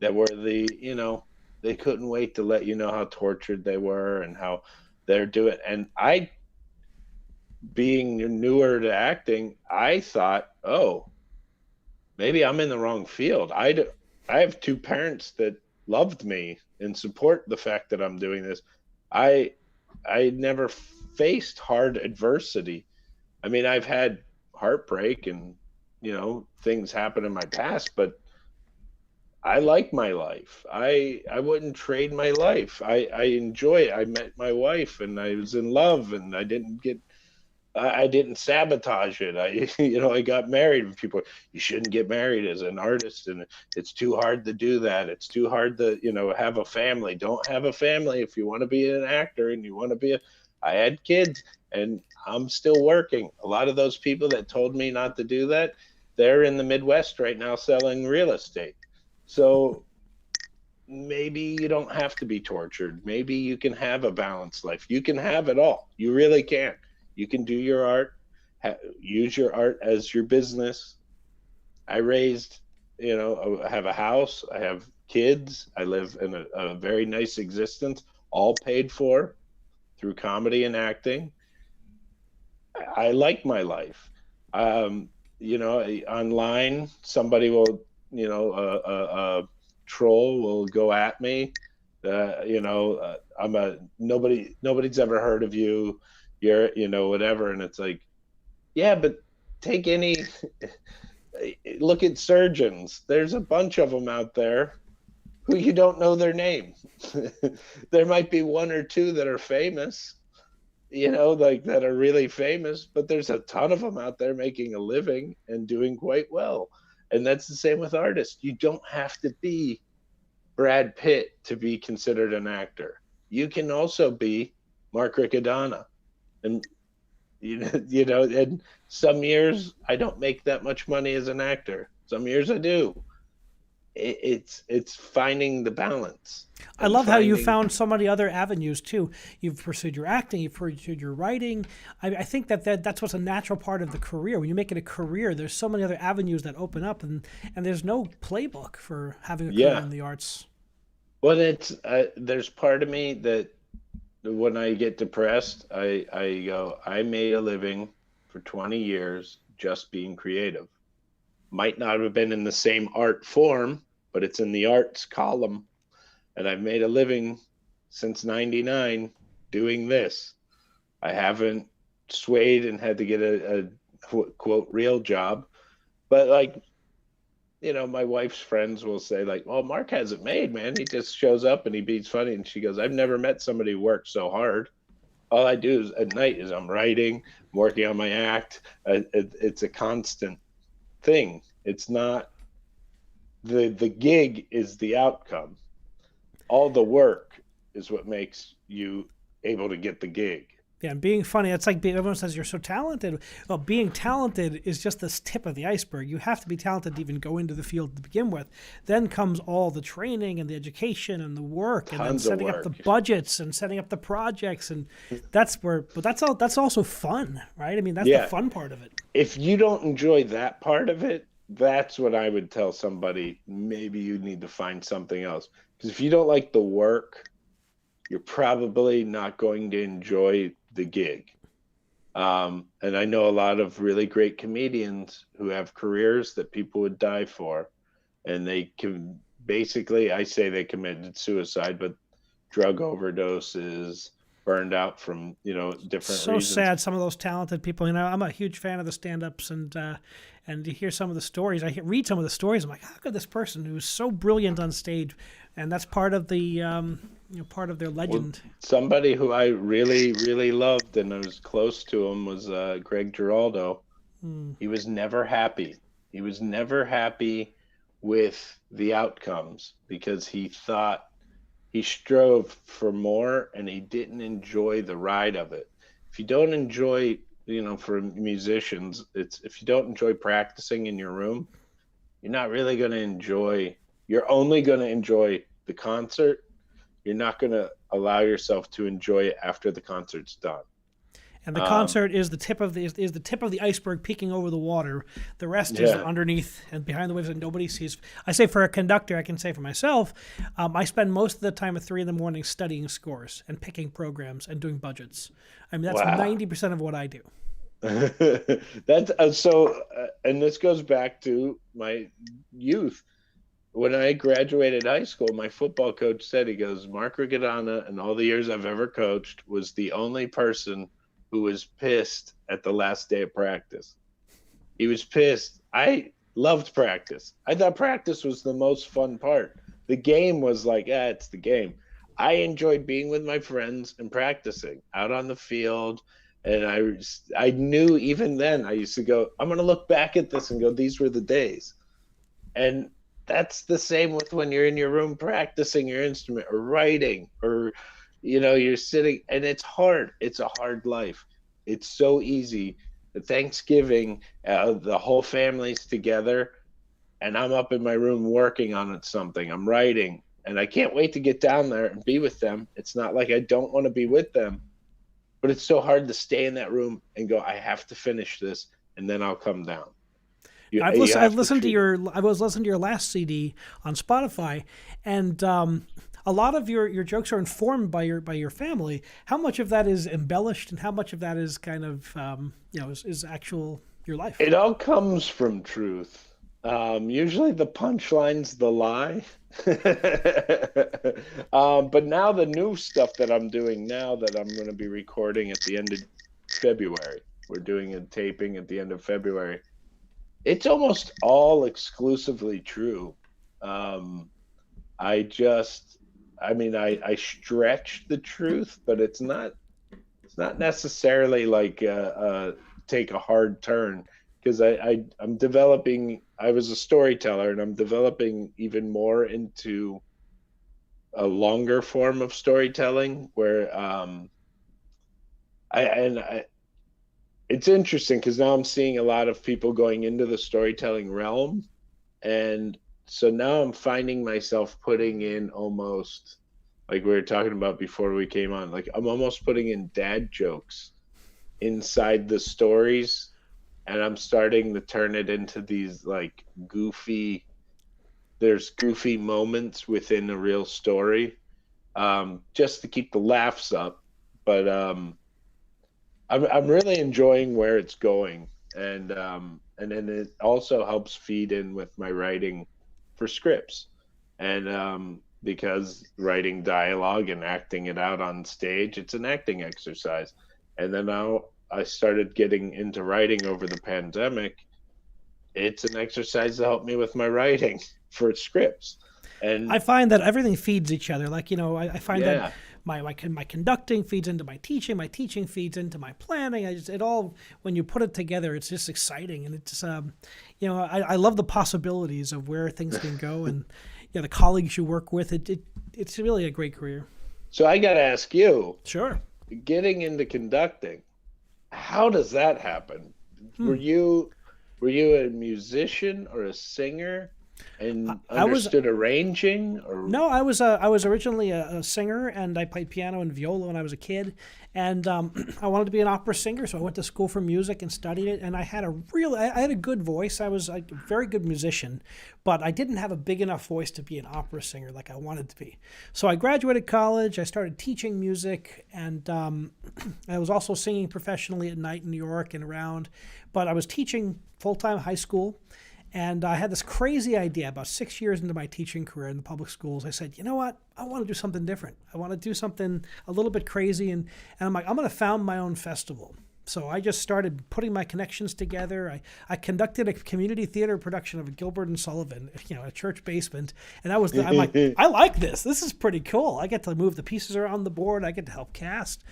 that were they couldn't wait to let you know how tortured they were and how they're doing. And I, being newer to acting, I thought, oh, maybe I'm in the wrong field. I have 2 parents that loved me and support the fact that I'm doing this. I I never faced hard adversity. I mean, I've had heartbreak and things happen in my past, but I like my life. I wouldn't trade my life. I enjoy it. I met my wife and I was in love and I didn't sabotage it. I got married. People, you shouldn't get married as an artist, and it's too hard to do that. It's too hard to, have a family. Don't have a family if you want to be an actor and you want to be a. I had kids, and I'm still working. A lot of those people that told me not to do that, they're in the Midwest right now selling real estate. So maybe you don't have to be tortured. Maybe you can have a balanced life. You can have it all. You really can. You can do your art, use your art as your business. I raised, I have a house, I have kids, I live in a very nice existence, all paid for through comedy and acting. I like my life. Online, somebody will, a troll will go at me. Nobody's ever heard of you. You're, whatever. And it's like, yeah, but take any, look at surgeons. There's a bunch of them out there who you don't know their name. There might be one or two that are famous, like that are really famous, but there's a ton of them out there making a living and doing quite well. And that's the same with artists. You don't have to be Brad Pitt to be considered an actor. You can also be Mark Riccadonna. And and some years I don't make that much money as an actor. Some years I do. It's finding the balance. I love how you found so many other avenues too. You've pursued your acting, you've pursued your writing. I think that's what's a natural part of the career. When you make it a career, there's so many other avenues that open up, and there's no playbook for having a career in the arts. Well, there's part of me that when I get depressed, I go, I made a living for 20 years just being creative. Might not have been in the same art form, but it's in the arts column. And I've made a living since 99 doing this. I haven't swayed and had to get a quote real job. But my wife's friends will say well, Mark hasn't made, man. He just shows up and he beats funny. And she goes, I've never met somebody who works so hard. All I do is at night is I'm writing, I'm working on my act. It's a constant thing. It's not the gig is the outcome. All the work is what makes you able to get the gig. Yeah, and being funny, it's like everyone says you're so talented. Well, being talented is just the tip of the iceberg. You have to be talented to even go into the field to begin with. Then comes all the training and the education and the work, and then setting up the budgets and setting up the projects, and that's also fun, right? I mean, that's the fun part of it. If you don't enjoy that part of it, that's what I would tell somebody. Maybe you need to find something else, because if you don't like the work, you're probably not going to enjoy the gig. And I know a lot of really great comedians who have careers that people would die for, and they can basically, I say they committed suicide, but drug overdoses, burned out from different reasons. So sad. Some of those talented people. I'm a huge fan of the stand-ups, and you hear some of the stories. Read some of the stories. I'm like, how could this person who's so brilliant on stage, and that's part of the part of their legend. Well, somebody who I really, really loved and I was close to him was Greg Giraldo. He was never happy. He was never happy with the outcomes because he thought he strove for more and he didn't enjoy the ride of it. If you don't enjoy, for musicians, if you don't enjoy practicing in your room, you're not really going to enjoy, you're only going to enjoy the concert. You're not going to allow yourself to enjoy it after the concert's done. And the concert is the tip of the iceberg peeking over the water. The rest is underneath and behind the waves that nobody sees. I say for a conductor, I can say for myself, I spend most of the time at 3 a.m. studying scores and picking programs and doing budgets. I mean, that's 90% of what I do. That's so, and this goes back to my youth. When I graduated high school, my football coach said, he goes, Mark Riccadonna, in all the years I've ever coached, was the only person who was pissed at the last day of practice. He was pissed. Loved practice. I thought practice was the most fun part. The game was like, it's the game. I enjoyed being with my friends and practicing out on the field. And I knew even then I used to go, I'm going to look back at this and go, these were the days. And that's the same with when you're in your room practicing your instrument or writing or, you're sitting, and it's hard. It's a hard life. It's so easy. Thanksgiving, the whole family's together, and I'm up in my room working on something. I'm writing, and I can't wait to get down there and be with them. It's not like I don't want to be with them, but it's so hard to stay in that room and go, I have to finish this, and then I'll come down. I was listening to your last CD on Spotify, and a lot of your jokes are informed by your family. How much of that is embellished, and how much of that is kind of is actual your life? It all comes from truth. Usually the punchline's the lie. But now the new stuff that I'm doing now that I'm going to be recording at the end of February, we're doing a taping at the end of February. It's almost all exclusively true. I stretch the truth, but it's not necessarily like take a hard turn, because I'm developing. I was a storyteller, and I'm developing even more into a longer form of storytelling where it's interesting because now I'm seeing a lot of people going into the storytelling realm, and so now I'm finding myself putting in almost, like we were talking about before we came on, like I'm almost putting in dad jokes inside the stories, and I'm starting to turn it into these like there's goofy moments within a real story, just to keep the laughs up. But I'm really enjoying where it's going, and then it also helps feed in with my writing for scripts, and because writing dialogue and acting it out on stage, it's an acting exercise. And then now I started getting into writing over the pandemic. It's an exercise to help me with my writing for scripts. And I find that everything feeds each other. Like, I find that my conducting feeds into my teaching feeds into my planning. It all, when you put it together, it's just exciting. And it's, I love the possibilities of where things can go, and the colleagues you work with. It's really a great career. So I got to ask you, sure, getting into conducting, how does that happen? Were you a musician or a singer? And understood arranging? Or no, I was originally a singer, and I played piano and viola when I was a kid, and I wanted to be an opera singer, so I went to school for music and studied it. And I had a good voice. I was a very good musician, but I didn't have a big enough voice to be an opera singer like I wanted to be. So I graduated college. I started teaching music, and I was also singing professionally at night in New York and around. But I was teaching full-time high school. And I had this crazy idea about 6 years into my teaching career in the public schools. I said, you know what? I want to do something different. I want to do something a little bit crazy. And I'm like, I'm going to found my own festival. So I just started putting my connections together. I conducted a community theater production of Gilbert and Sullivan, a church basement. And I'm like, I like this. This is pretty cool. I get to move the pieces around the board. I get to help cast.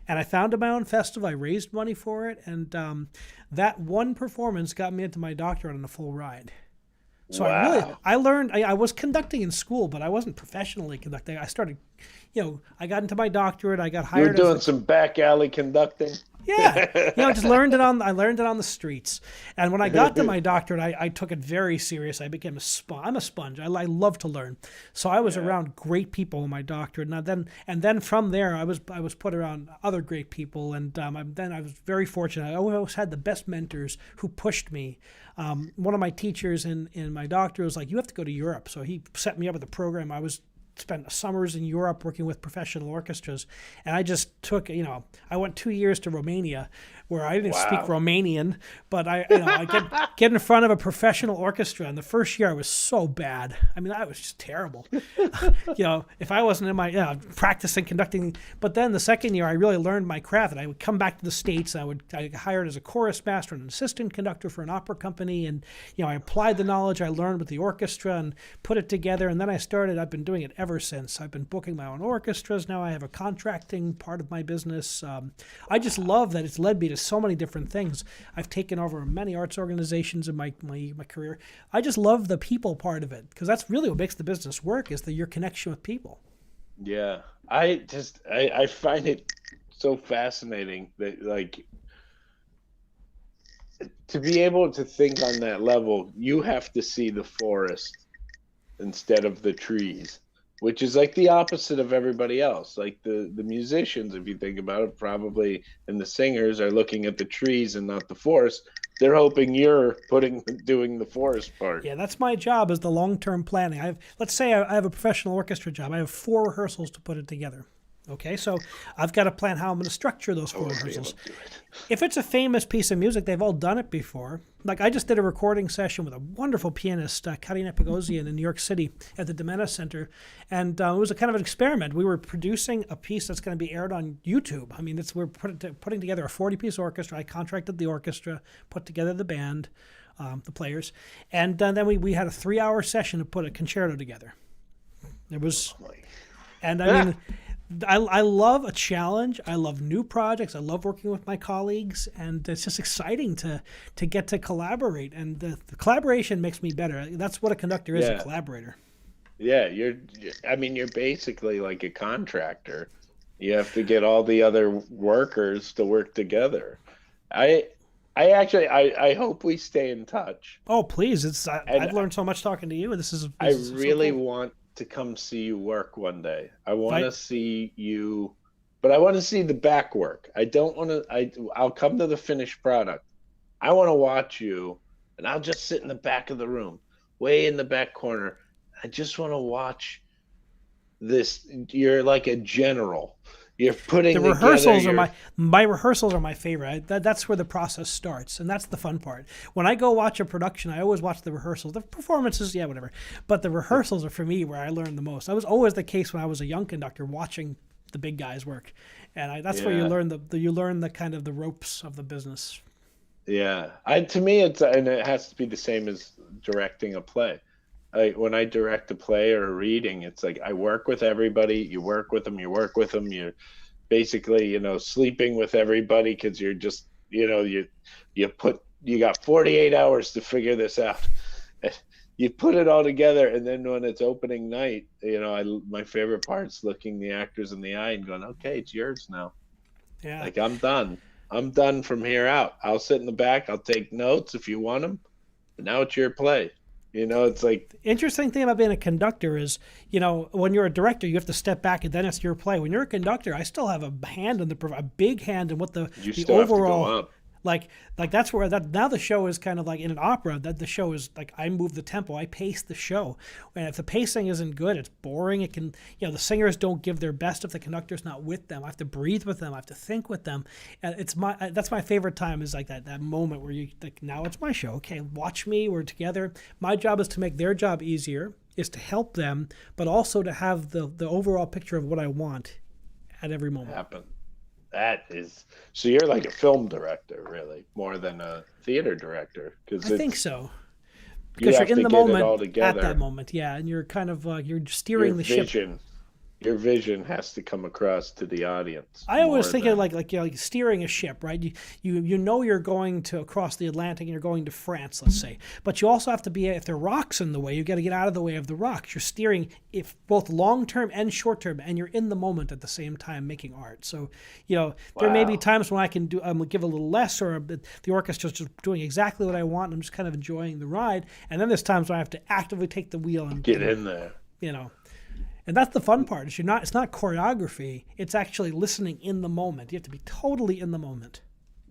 And I founded my own festival. I raised money for it. And that one performance got me into my doctorate on a full ride. So wow. I learned, I was conducting in school, but I wasn't professionally conducting. I started, I got into my doctorate. I got hired. You were doing some back alley conducting? Yeah, I just learned it on the streets. And when I got to my doctorate, I took it very serious. I became a sponge. I'm a sponge. I love to learn. So I was around great people in my doctorate, and then from there, I was put around other great people, and then I was very fortunate. I always had the best mentors who pushed me. One of my teachers in my doctorate was like, "You have to go to Europe," so he set me up with a program. I was spent summers in Europe working with professional orchestras, and I just took, I went 2 years to Romania, where I didn't speak Romanian, but I get in front of a professional orchestra, and the first year I was so bad. I mean, I was just terrible. If I wasn't in my practicing conducting, but then the second year I really learned my craft, and I would come back to the States. I got hired as a chorus master and an assistant conductor for an opera company, and I applied the knowledge I learned with the orchestra and put it together. And then I've been doing it ever since. I've been booking my own orchestras. Now I have a contracting part of my business. I just love that it's led me to so many different things. I've taken over many arts organizations in my career. I just love the people part of it, because that's really what makes the business work, is your connection with people. Yeah, I find it so fascinating that, like, to be able to think on that level, you have to see the forest instead of the trees, which is like the opposite of everybody else. Like the musicians, if you think about it, probably, and the singers are looking at the trees and not the forest. They're hoping you're doing the forest part. Yeah, that's my job, is the long-term planning. Let's say I have a professional orchestra job. I have 4 rehearsals to put it together. Okay, so I've got to plan how I'm going to structure those 4 rehearsals. If it's a famous piece of music, they've all done it before. Like, I just did a recording session with a wonderful pianist, Karina Pagosian, in New York City at the Domena Center, and it was a kind of an experiment. We were producing a piece that's going to be aired on YouTube. I mean, we're putting together a 40-piece orchestra. I contracted the orchestra, put together the band, the players, and then we had a 3-hour session to put a concerto together. It was, and I mean. I love a challenge. I love new projects. I love working with my colleagues, and it's just exciting to get to collaborate. And the collaboration makes me better. That's what a conductor is, a collaborator. Yeah, you're basically like a contractor. You have to get all the other workers to work together. I hope we stay in touch. Oh, please! I've learned so much talking to you. I really want to come see you work one day. I want to see you, but I want to see the back work. I don't want to. I'll come to the finished product. I want to watch you, and I'll just sit in the back of the room, way in the back corner. I just want to watch this. You're like a general. You're putting the rehearsals are my rehearsals are my favorite. That's where the process starts, and that's the fun part. When I go watch a production, I always watch the rehearsals. The performances, yeah, whatever. But the rehearsals are for me where I learn the most. That was always the case when I was a young conductor, watching the big guys work, and that's where you learn the kind of the ropes of the business. Yeah, to me, it has to be the same as directing a play. When I direct a play or a reading, it's like I work with everybody. You work with them. You're basically, sleeping with everybody, because you're just, you got 48 hours to figure this out. You put it all together, and then when it's opening night, my favorite part's looking the actors in the eye and going, "Okay, it's yours now." Yeah. Like, I'm done. I'm done from here out. I'll sit in the back. I'll take notes if you want them. But now it's your play. It's like, the interesting thing about being a conductor is, when you're a director, you have to step back, and then it's your play. When you're a conductor, I still have a big hand in what the overall. Like that's where now the show is kind of like in an opera, that the show is like, I move the tempo, I pace the show. And if the pacing isn't good, it's boring. It can, the singers don't give their best if the conductor's not with them. I have to breathe with them. I have to think with them. And that's my favorite time, is like that moment where you like, now it's my show. Okay, watch me. We're together. My job is to make their job easier, is to help them, but also to have the overall picture of what I want at every moment. Happen. So you're like a film director, really, more than a theater director. I think so. Because you're in the moment, at that moment, yeah, and you're kind of you're steering the ship. Your vision has to come across to the audience. I always think of like steering a ship, right? You know you're going to across the Atlantic and you're going to France, let's say, but you also have to be, if there are rocks in the way, you got to get out of the way of the rocks. You're steering both long term and short term, and you're in the moment at the same time making art. So there may be times when I can give a little less, or the orchestra's just doing exactly what I want, and I'm just kind of enjoying the ride. And then there's times when I have to actively take the wheel and get in there. And that's the fun part. It's not choreography. It's actually listening in the moment. You have to be totally in the moment.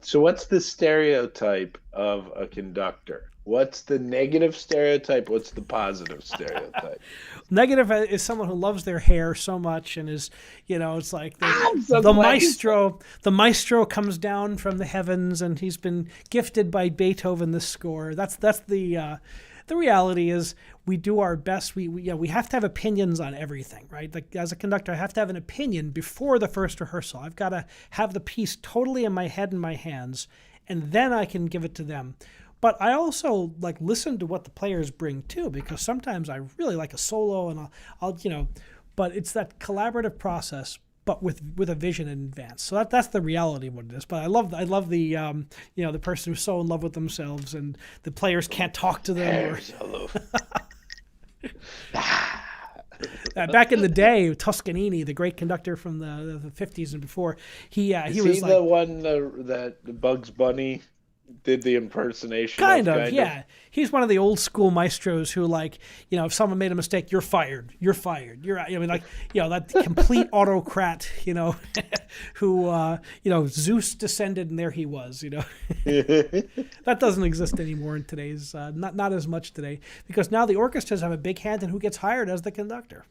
So what's the stereotype of a conductor? What's the negative stereotype? What's the positive stereotype? Negative is someone who loves their hair so much and is, it's like I'm so the glad you maestro. The maestro comes down from the heavens, and he's been gifted by Beethoven this score. That's the reality is we do our best. We have to have opinions on everything, right? Like as a conductor, I have to have an opinion before the first rehearsal. I've got to have the piece totally in my head and my hands, and then I can give it to them. But I also like listen to what the players bring too, because sometimes I really like a solo, and I'll. But it's that collaborative process, but with a vision in advance. So that's the reality of what it is. But I love the the person who's so in love with themselves, and the players can't talk to them. Back in the day, Toscanini, the great conductor from the 50s and before, he was the one that Bugs Bunny did the impersonation kind of. He's one of the old school maestros who, like, if someone made a mistake, you're fired, that complete autocrat, who Zeus descended and there he was. That doesn't exist anymore in today's not as much today, because now the orchestras have a big hand in who gets hired as the conductor.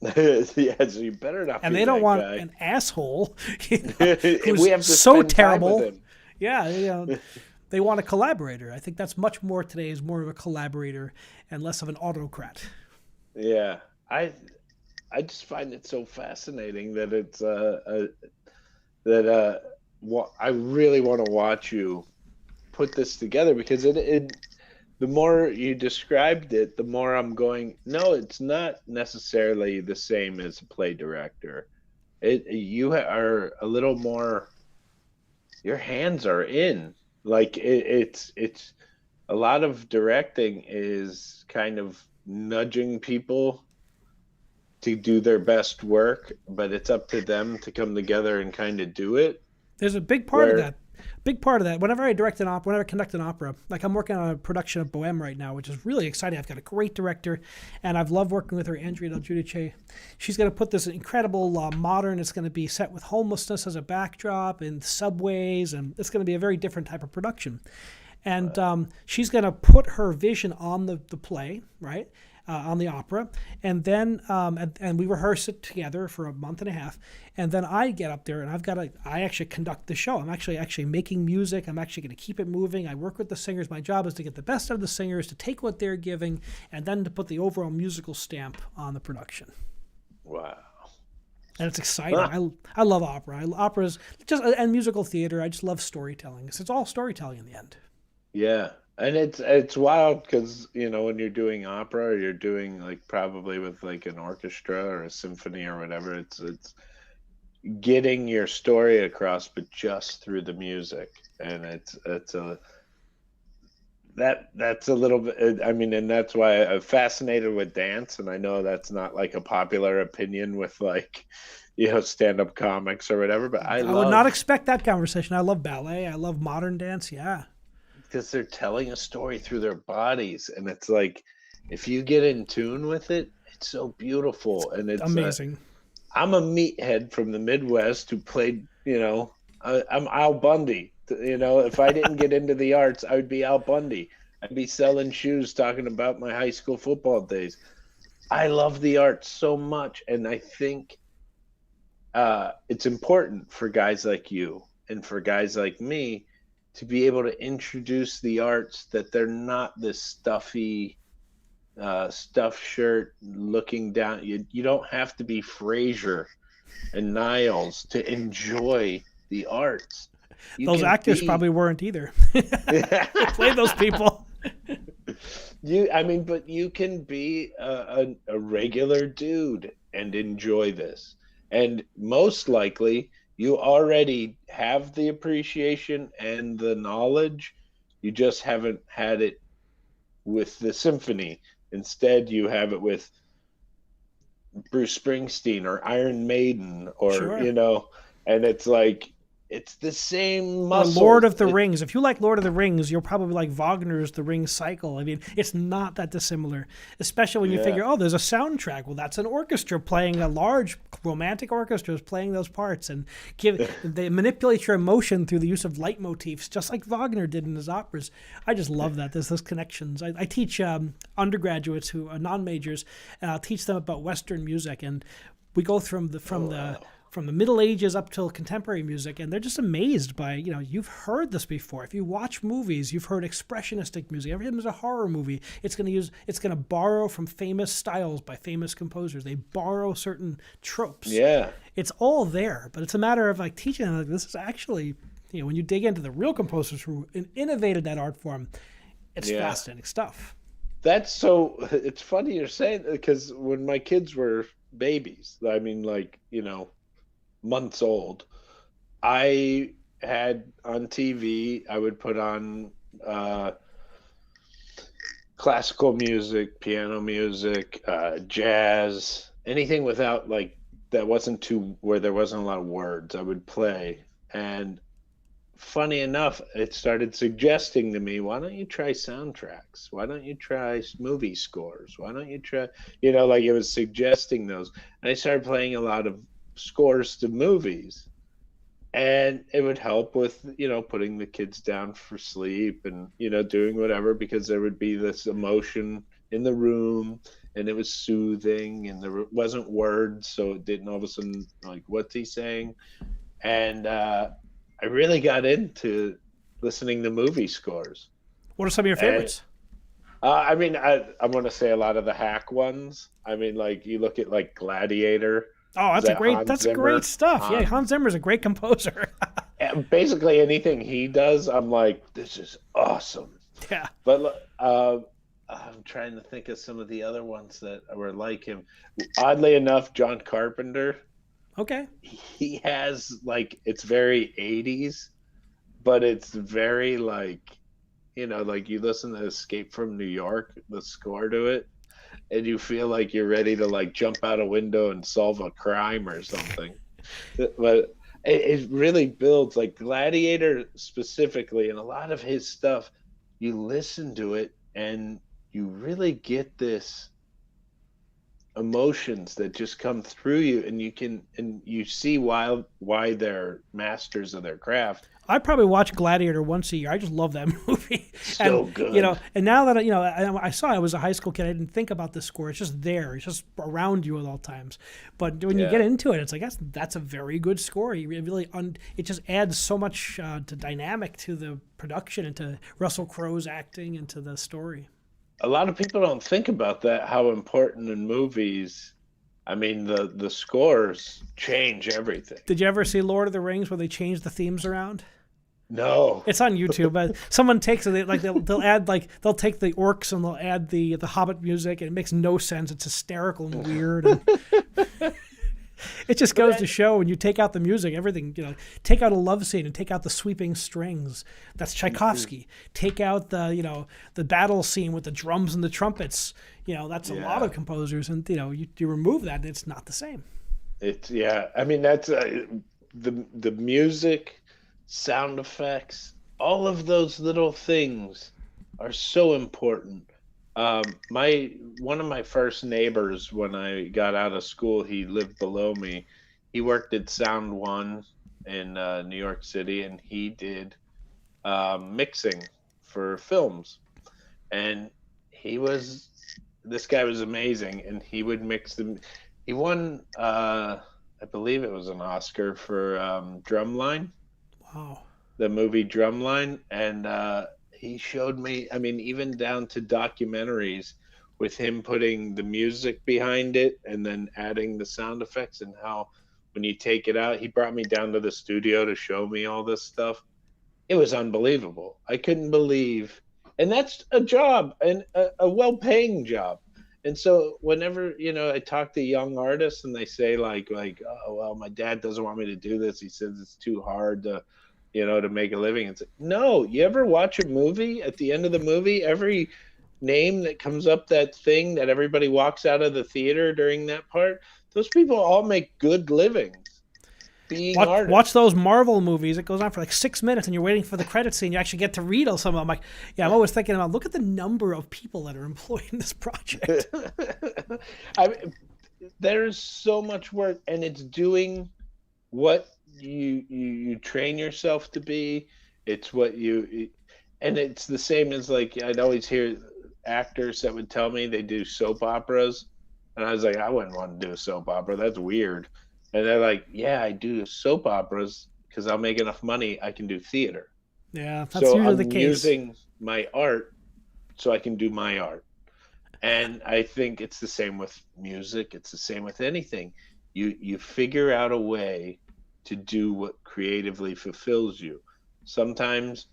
Yeah, so you better not. And be they don't want guy. an asshole who's we have to so terrible. Time with him. Yeah, they want a collaborator. I think that's much more today, is more of a collaborator and less of an autocrat. Yeah, I just find it so fascinating that it's I really want to watch you put this together, because it the more you described it, the more I'm going, no, it's not necessarily the same as a play director. You are a little more, your hands are in. Like it's a lot of directing is kind of nudging people to do their best work, but it's up to them to come together and kind of do it. There's a big part of that. Whenever I direct an opera, whenever I conduct an opera, like I'm working on a production of Bohème right now, which is really exciting. I've got a great director, and I've loved working with her, Andrea Del Giudice. She's going to put this incredible modern. It's going to be set with homelessness as a backdrop and subways, and it's going to be a very different type of production. And she's going to put her vision on the play, right? On the opera, and then and we rehearse it together for a month and a half, and then I get up there and I actually conduct the show. I'm actually making music. I'm actually going to keep it moving. I work with the singers. My job is to get the best out of the singers, to take what they're giving, and then to put the overall musical stamp on the production. Wow. And it's exciting. I love opera. Opera's just, and musical theater. I just love storytelling. It's all storytelling in the end. Yeah. And it's wild because, when you're doing opera, or you're doing like probably with like an orchestra or a symphony or whatever, it's getting your story across, but just through the music. And that's a little bit, I mean, and that's why I'm fascinated with dance. And I know that's not like a popular opinion with like, stand-up comics or whatever, but I would not expect that conversation. I love ballet. I love modern dance. Yeah. Because they're telling a story through their bodies, and it's like, if you get in tune with it, it's so beautiful. And it's amazing. I'm a meathead from the Midwest who played, I'm Al Bundy. If I didn't get into the arts, I would be Al Bundy. I'd be selling shoes, talking about my high school football days. I love the arts so much, and I think it's important for guys like you and for guys like me to be able to introduce the arts, that they're not this stuffy stuffed shirt looking down. You don't have to be Frasier and Niles to enjoy the arts. Those actors probably weren't either. Play those people. But you can be a regular dude and enjoy this. And most likely you already have the appreciation and the knowledge. You just haven't had it with the symphony. Instead, you have it with Bruce Springsteen or Iron Maiden or, sure. And it's like, it's the same Or Lord muscles. of the Rings. If you like Lord of the Rings, you'll probably like Wagner's The Ring Cycle. I mean, it's not that dissimilar, especially when you Yeah. figure, oh, there's a soundtrack. Well, that's an orchestra playing, a large romantic orchestra is playing those parts, and they manipulate your emotion through the use of leitmotifs, just like Wagner did in his operas. I just love that. There's those connections. I teach undergraduates who are non-majors, and I'll teach them about Western music, and we go from the Middle Ages up till contemporary music, and they're just amazed by, you've heard this before. If you watch movies, you've heard expressionistic music. Every time there's a horror movie, it's going to borrow from famous styles by famous composers. They borrow certain tropes. Yeah. It's all there, but it's a matter of like teaching them, like, this is actually, when you dig into the real composers who innovated that art form, it's fascinating stuff. It's funny you're saying, because when my kids were babies, I mean, like, months old, I had on TV, I would put on classical music, piano music, jazz, anything without like that wasn't too where there wasn't a lot of words, I would play. And funny enough, it started suggesting to me, why don't you try soundtracks? Why don't you try movie scores? Why don't you try, like it was suggesting those. And I started playing a lot of scores to movies, and it would help with putting the kids down for sleep and doing whatever, because there would be this emotion in the room, and it was soothing, and there wasn't words, so it didn't all of a sudden like, what's he saying? And I really got into listening to movie scores. What are some of your favorites? I mean, I want to say a lot of the hack ones. I mean, like you look at like Gladiator. Oh, that's great stuff. Yeah, Hans Zimmer's a great composer. Basically anything he does, I'm like, this is awesome. Yeah. But I'm trying to think of some of the other ones that were like him. Oddly enough, John Carpenter. Okay. He has like, it's very 80s, but it's very like, like you listen to Escape from New York, the score to it, and you feel like you're ready to like jump out a window and solve a crime or something. But it really builds, like Gladiator specifically, and a lot of his stuff, you listen to it and you really get this emotions that just come through you, and you see why they're masters of their craft. I probably watch Gladiator once a year. I just love that movie. So good. And now that I saw I was a high school kid, I didn't think about the score. It's just there. It's just around you at all times. But when you get into it, it's like, that's a very good score. It really it just adds so much to dynamic to the production and to Russell Crowe's acting and to the story. A lot of people don't think about that, how important in movies. I mean, the scores change everything. Did you ever see Lord of the Rings where they changed the themes around? No. It's on YouTube, but someone takes it, like they'll add, like they'll take the orcs and they'll add the Hobbit music, and it makes no sense. It's hysterical and weird. And it just goes to show, when you take out the music, everything, take out a love scene and take out the sweeping strings. That's Tchaikovsky. Take out the battle scene with the drums and the trumpets. That's a lot of composers, and you remove that and it's not the same. I mean, that's the music, sound effects, all of those little things are so important. One of my first neighbors when I got out of school, he lived below me. He worked at Sound One in New York City, and he did mixing for films. And this guy was amazing, and he would mix them. He won, I believe it was an Oscar for Drumline. Wow. The movie Drumline, and he showed me, I mean, even down to documentaries with him putting the music behind it and then adding the sound effects, and how when you take it out, he brought me down to the studio to show me all this stuff. It was unbelievable. I couldn't believe, and that's a job, and a well-paying job. And so whenever, I talk to young artists and they say like, oh, well, my dad doesn't want me to do this. He says it's too hard to make a living. It's like, no, you ever watch a movie? At the end of the movie, every name that comes up, that thing that everybody walks out of the theater during that part, those people all make good livings. being artists. Watch those Marvel movies. It goes on for like 6 minutes, and you're waiting for the credit scene. You actually get to read some of them. I'm like, yeah, I'm always thinking about, look at the number of people that are employed in this project. There's so much work, and it's doing what you train yourself to be. It's what and it's the same as, like, I'd always hear actors that would tell me they do soap operas, and I was like, I wouldn't want to do a soap opera. That's weird. And they're like, yeah, I do soap operas because I'll make enough money. I can do theater. Yeah, that's usually the case. I'm using my art so I can do my art. And I think it's the same with music. It's the same with anything. You figure out a way to do what creatively fulfills you. Sometimes,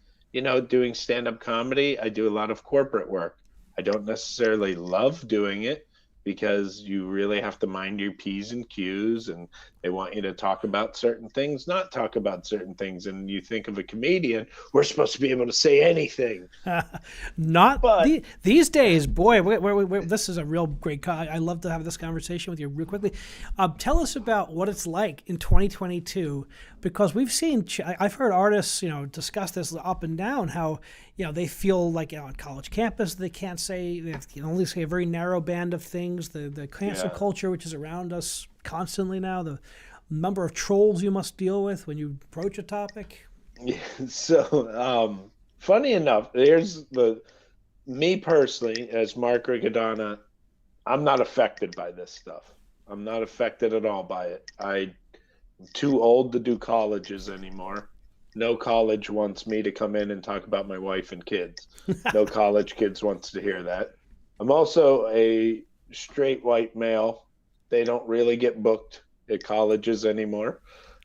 doing stand-up comedy, I do a lot of corporate work. I don't necessarily love doing it because you really have to mind your P's and Q's, and they want you to talk about certain things, not talk about certain things. And you think of a comedian, we're supposed to be able to say anything. These days, boy, this is a real great I love to have this conversation with you real quickly. Tell us about what it's like in 2022, because we've seen, I've heard artists, discuss this up and down, how, they feel like on college campus, they can only say a very narrow band of things. The cancel culture, which is around us constantly now, the number of trolls you must deal with when you approach a topic. Yeah, so funny enough, me personally, as Mark Riccadonna, I'm not affected by this stuff. I'm not affected at all by it. I'm too old to do colleges anymore. No college wants me to come in and talk about my wife and kids. No college kids wants to hear that. I'm also a straight white male. They don't really get booked at colleges anymore.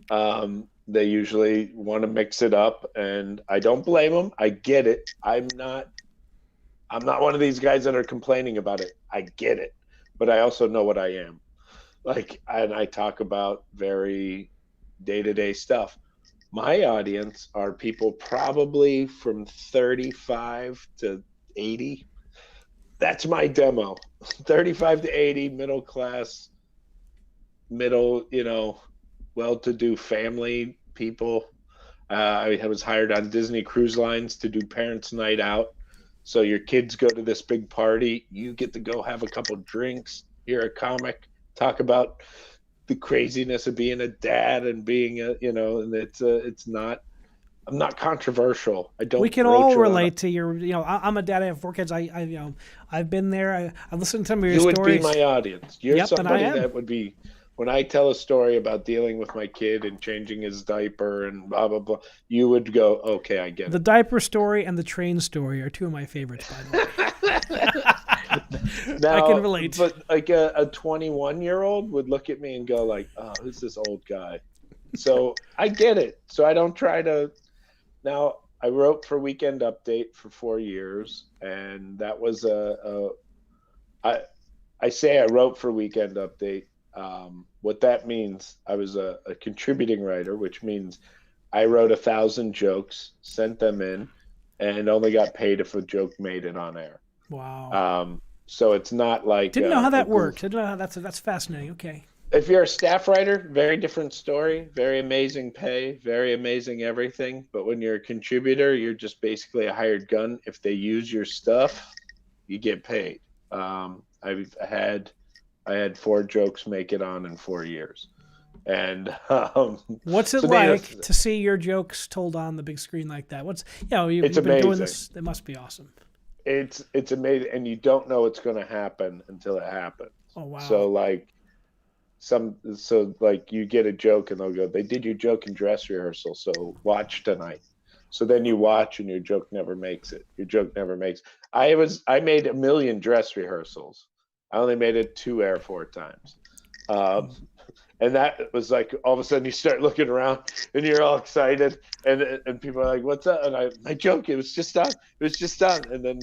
They usually want to mix it up, and I don't blame them. I get it. I'm not one of these guys that are complaining about it. I get it, but I also know what I am. And I talk about very day-to-day stuff. My audience are people probably from 35 to 80. That's my demo. 35 to 80, middle class, well-to-do family people. I was hired on Disney Cruise Lines to do Parents' Night Out. So your kids go to this big party. You get to go have a couple drinks, hear a comic, talk about the craziness of being a dad and being and it's not. I'm not controversial. I don't. We can all relate to your. I'm a dad. I have 4 kids. I've been there. I listened to some of your stories. You would be my audience. You're somebody that would be. When I tell a story about dealing with my kid and changing his diaper and blah blah blah, you would go, okay, I get it. The diaper story and the train story are 2 of my favorites, by the way. Now, I can relate. But like a 21-year-old would look at me and go like, oh, who's this old guy? So I get it. So I don't try to. Now, I wrote for Weekend Update for 4 years, and that was I say I wrote for Weekend Update. What that means, I was a contributing writer, which means I wrote 1,000 jokes, sent them in, and only got paid if a joke made it on air. Wow. So it's not like... Didn't know how that works. Didn't know how that's fascinating. Okay. If you're a staff writer, very different story, very amazing pay, very amazing everything. But when you're a contributor, you're just basically a hired gun. If they use your stuff, you get paid. I had 4 jokes make it on in 4 years. And what's it like to see your jokes told on the big screen like that? You've been doing this. It must be awesome. It's amazing, and you don't know what's going to happen until it happens. Oh wow! So you get a joke and they'll go, they did your joke in dress rehearsal, so watch tonight. So then you watch and your joke never makes it. Your joke never makes. I made 1 million dress rehearsals. I only made it 2 airport times. And that was like, all of a sudden you start looking around and you're all excited and people are like, what's up? And my joke, it was just done. And then,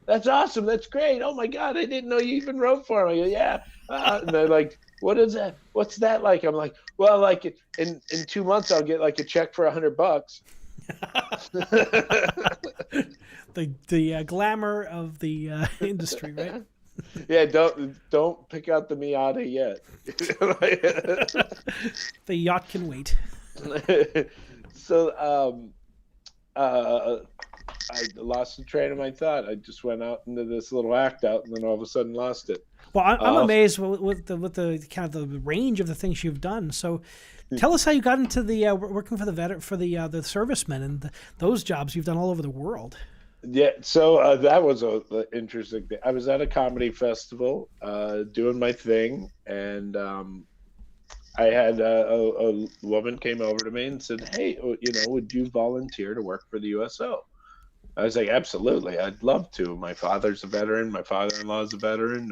that's awesome. That's great. Oh my God. I didn't know you even wrote for me. I go, yeah. And they're like, what is that? What's that like? I'm like, well, like in 2 months, I'll get like a check for $100. The glamour of the industry, right? Yeah, don't pick out the Miata yet. The yacht can wait. So uh I lost the train of my thought. I just went out into this little act out, and then all of a sudden lost it. Well, I'm Uh, amazed with the kind of the range of the things you've done. So, tell us how you got into the working for the servicemen and those jobs you've done all over the world. yeah, so that was a interesting thing. I was at a comedy festival, doing my thing, and I had a woman came over to me and said, "Hey, would you volunteer to work for the USO?" I was like, "Absolutely, I'd love to. My father's a veteran. My father-in-law is a veteran.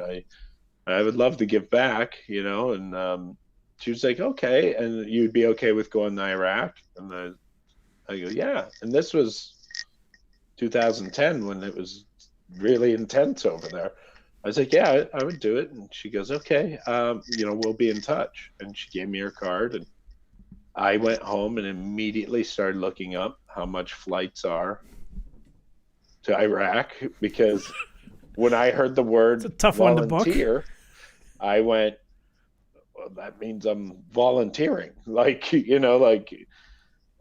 I would love to give back, And she was like, "Okay, and you'd be okay with going to Iraq?" And I go, "Yeah." And this was 2010 when it was really intense over there. I was like, "Yeah, I would do it." And she goes, "Okay, we'll be in touch." And she gave me her card, and I went home and immediately started looking up how much flights are to Iraq, because when I heard the It's a word tough one to book. volunteer, I went, well, that means I'm volunteering.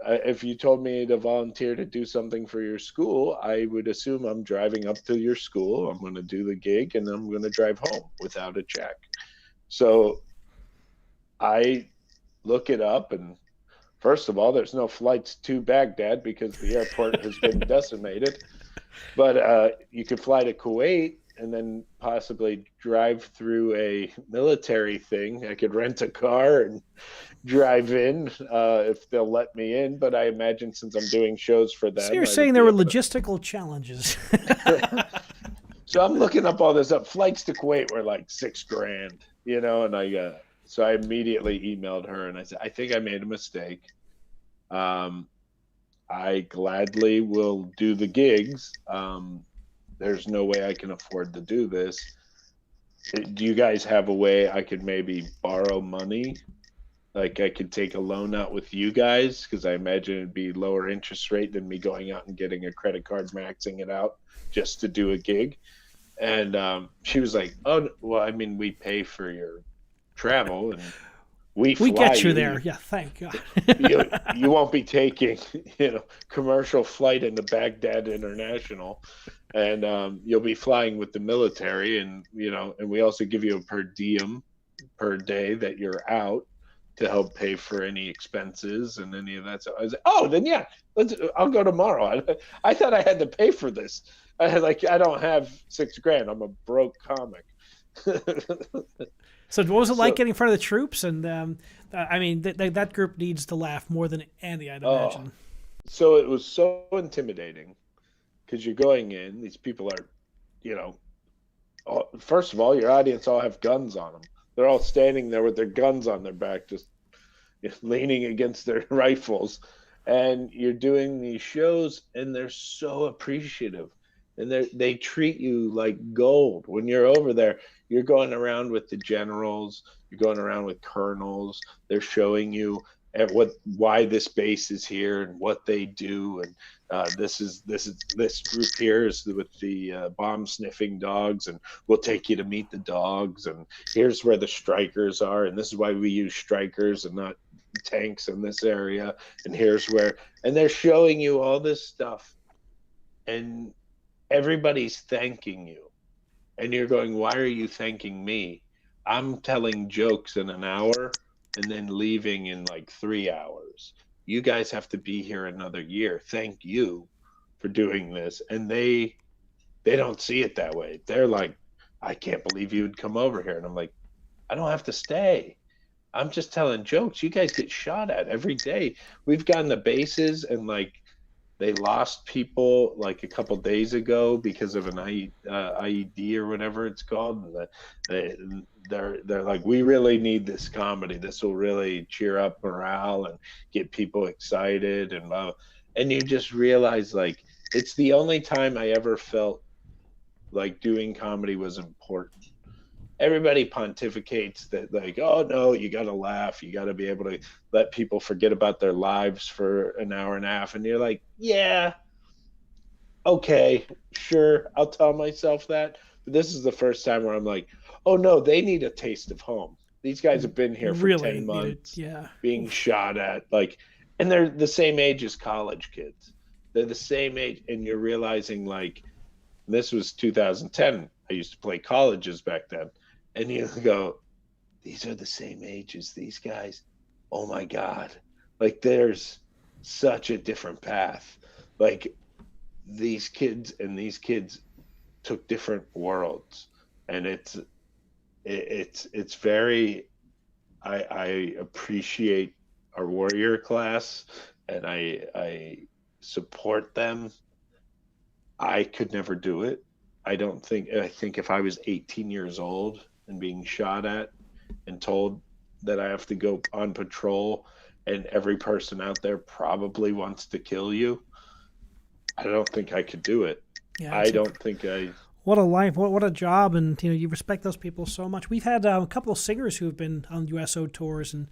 If you told me to volunteer to do something for your school, I would assume I'm driving up to your school, I'm going to do the gig, and I'm going to drive home without a check. So I look it up, and first of all, there's no flights to Baghdad because the airport has been decimated. But you could fly to Kuwait and then possibly drive through a military thing. I could rent a car and drive in if they'll let me in. But I imagine since I'm doing shows for So them, you're I would saying there be were able logistical challenges. to. So I'm looking up all this up. Flights to Kuwait were like 6 grand, and so I immediately emailed her and I said, I think I made a mistake. Um, I gladly will do the gigs. There's no way I can afford to do this. Do you guys have a way I could maybe borrow money? Like I could take a loan out with you guys, because I imagine it'd be lower interest rate than me going out and getting a credit card, maxing it out just to do a gig. And she was like, "Oh, well, I mean, we pay for your travel and we We fly get you you. there. Yeah, thank God. You won't be taking commercial flight into Baghdad International, and you'll be flying with the military, and and we also give you a per diem per day that you're out to help pay for any expenses and any of that." So I was like, "Oh, then yeah, I'll go tomorrow." I thought I had to pay for this. I don't have 6 grand. I'm a broke comic. So what was it like So getting in front of the troops? And I mean, that group needs to laugh more than any, I'd oh, imagine. so it was so intimidating because you're going in. These people are, you know, first of all, your audience all have guns on them. They're all standing there with their guns on their back, just leaning against their rifles. And you're doing these shows, and they're so appreciative. And they treat you like gold. When you're over there, you're going around with the generals, you're going around with colonels. They're showing you at why this base is here and what they do, and this group here is with the bomb sniffing dogs, and we'll take you to meet the dogs, and here's where the strikers are, and this is why we use strikers and not tanks in this area, and here's where, and they're showing you all this stuff, and everybody's thanking you, and you're going, why are you thanking me? I'm telling jokes in an hour and then leaving in like 3 hours. You guys have to be here another year. Thank you for doing this. And they don't see it that way. They're like, I can't believe you would come over here. And I'm like, I don't have to stay. I'm just telling jokes. You guys get shot at every day. We've gotten the bases, and like they lost people like a couple days ago because of an IED or whatever it's called. And they, they're like, we really need this comedy. This will really cheer up morale and get people excited, and you just realize like it's the only time I ever felt like doing comedy was important. Everybody pontificates that like, oh no, you got to laugh, you got to be able to let people forget about their lives for an hour and a half, and you're like, yeah, okay, sure, I'll tell myself that, this is the first time where I'm like, oh no, they need a taste of home. These guys have been here for Really 10 needed, months yeah. being shot at, like, and they're the same age as college kids. They're the same age, and you're realizing, like, this was 2010. I used to play colleges back then. And you go, these are the same age as these guys. Oh my God. Like, there's such a different path. Like, these kids took different worlds. And it's very, I appreciate our warrior class, and I support them. I could never do it. I think if I was 18 years old and being shot at and told that I have to go on patrol and every person out there probably wants to kill you, I don't think I could do it. Yeah, I don't think I. what a life, what a job, and you respect those people so much. We've had a couple of singers who've been on USO tours, and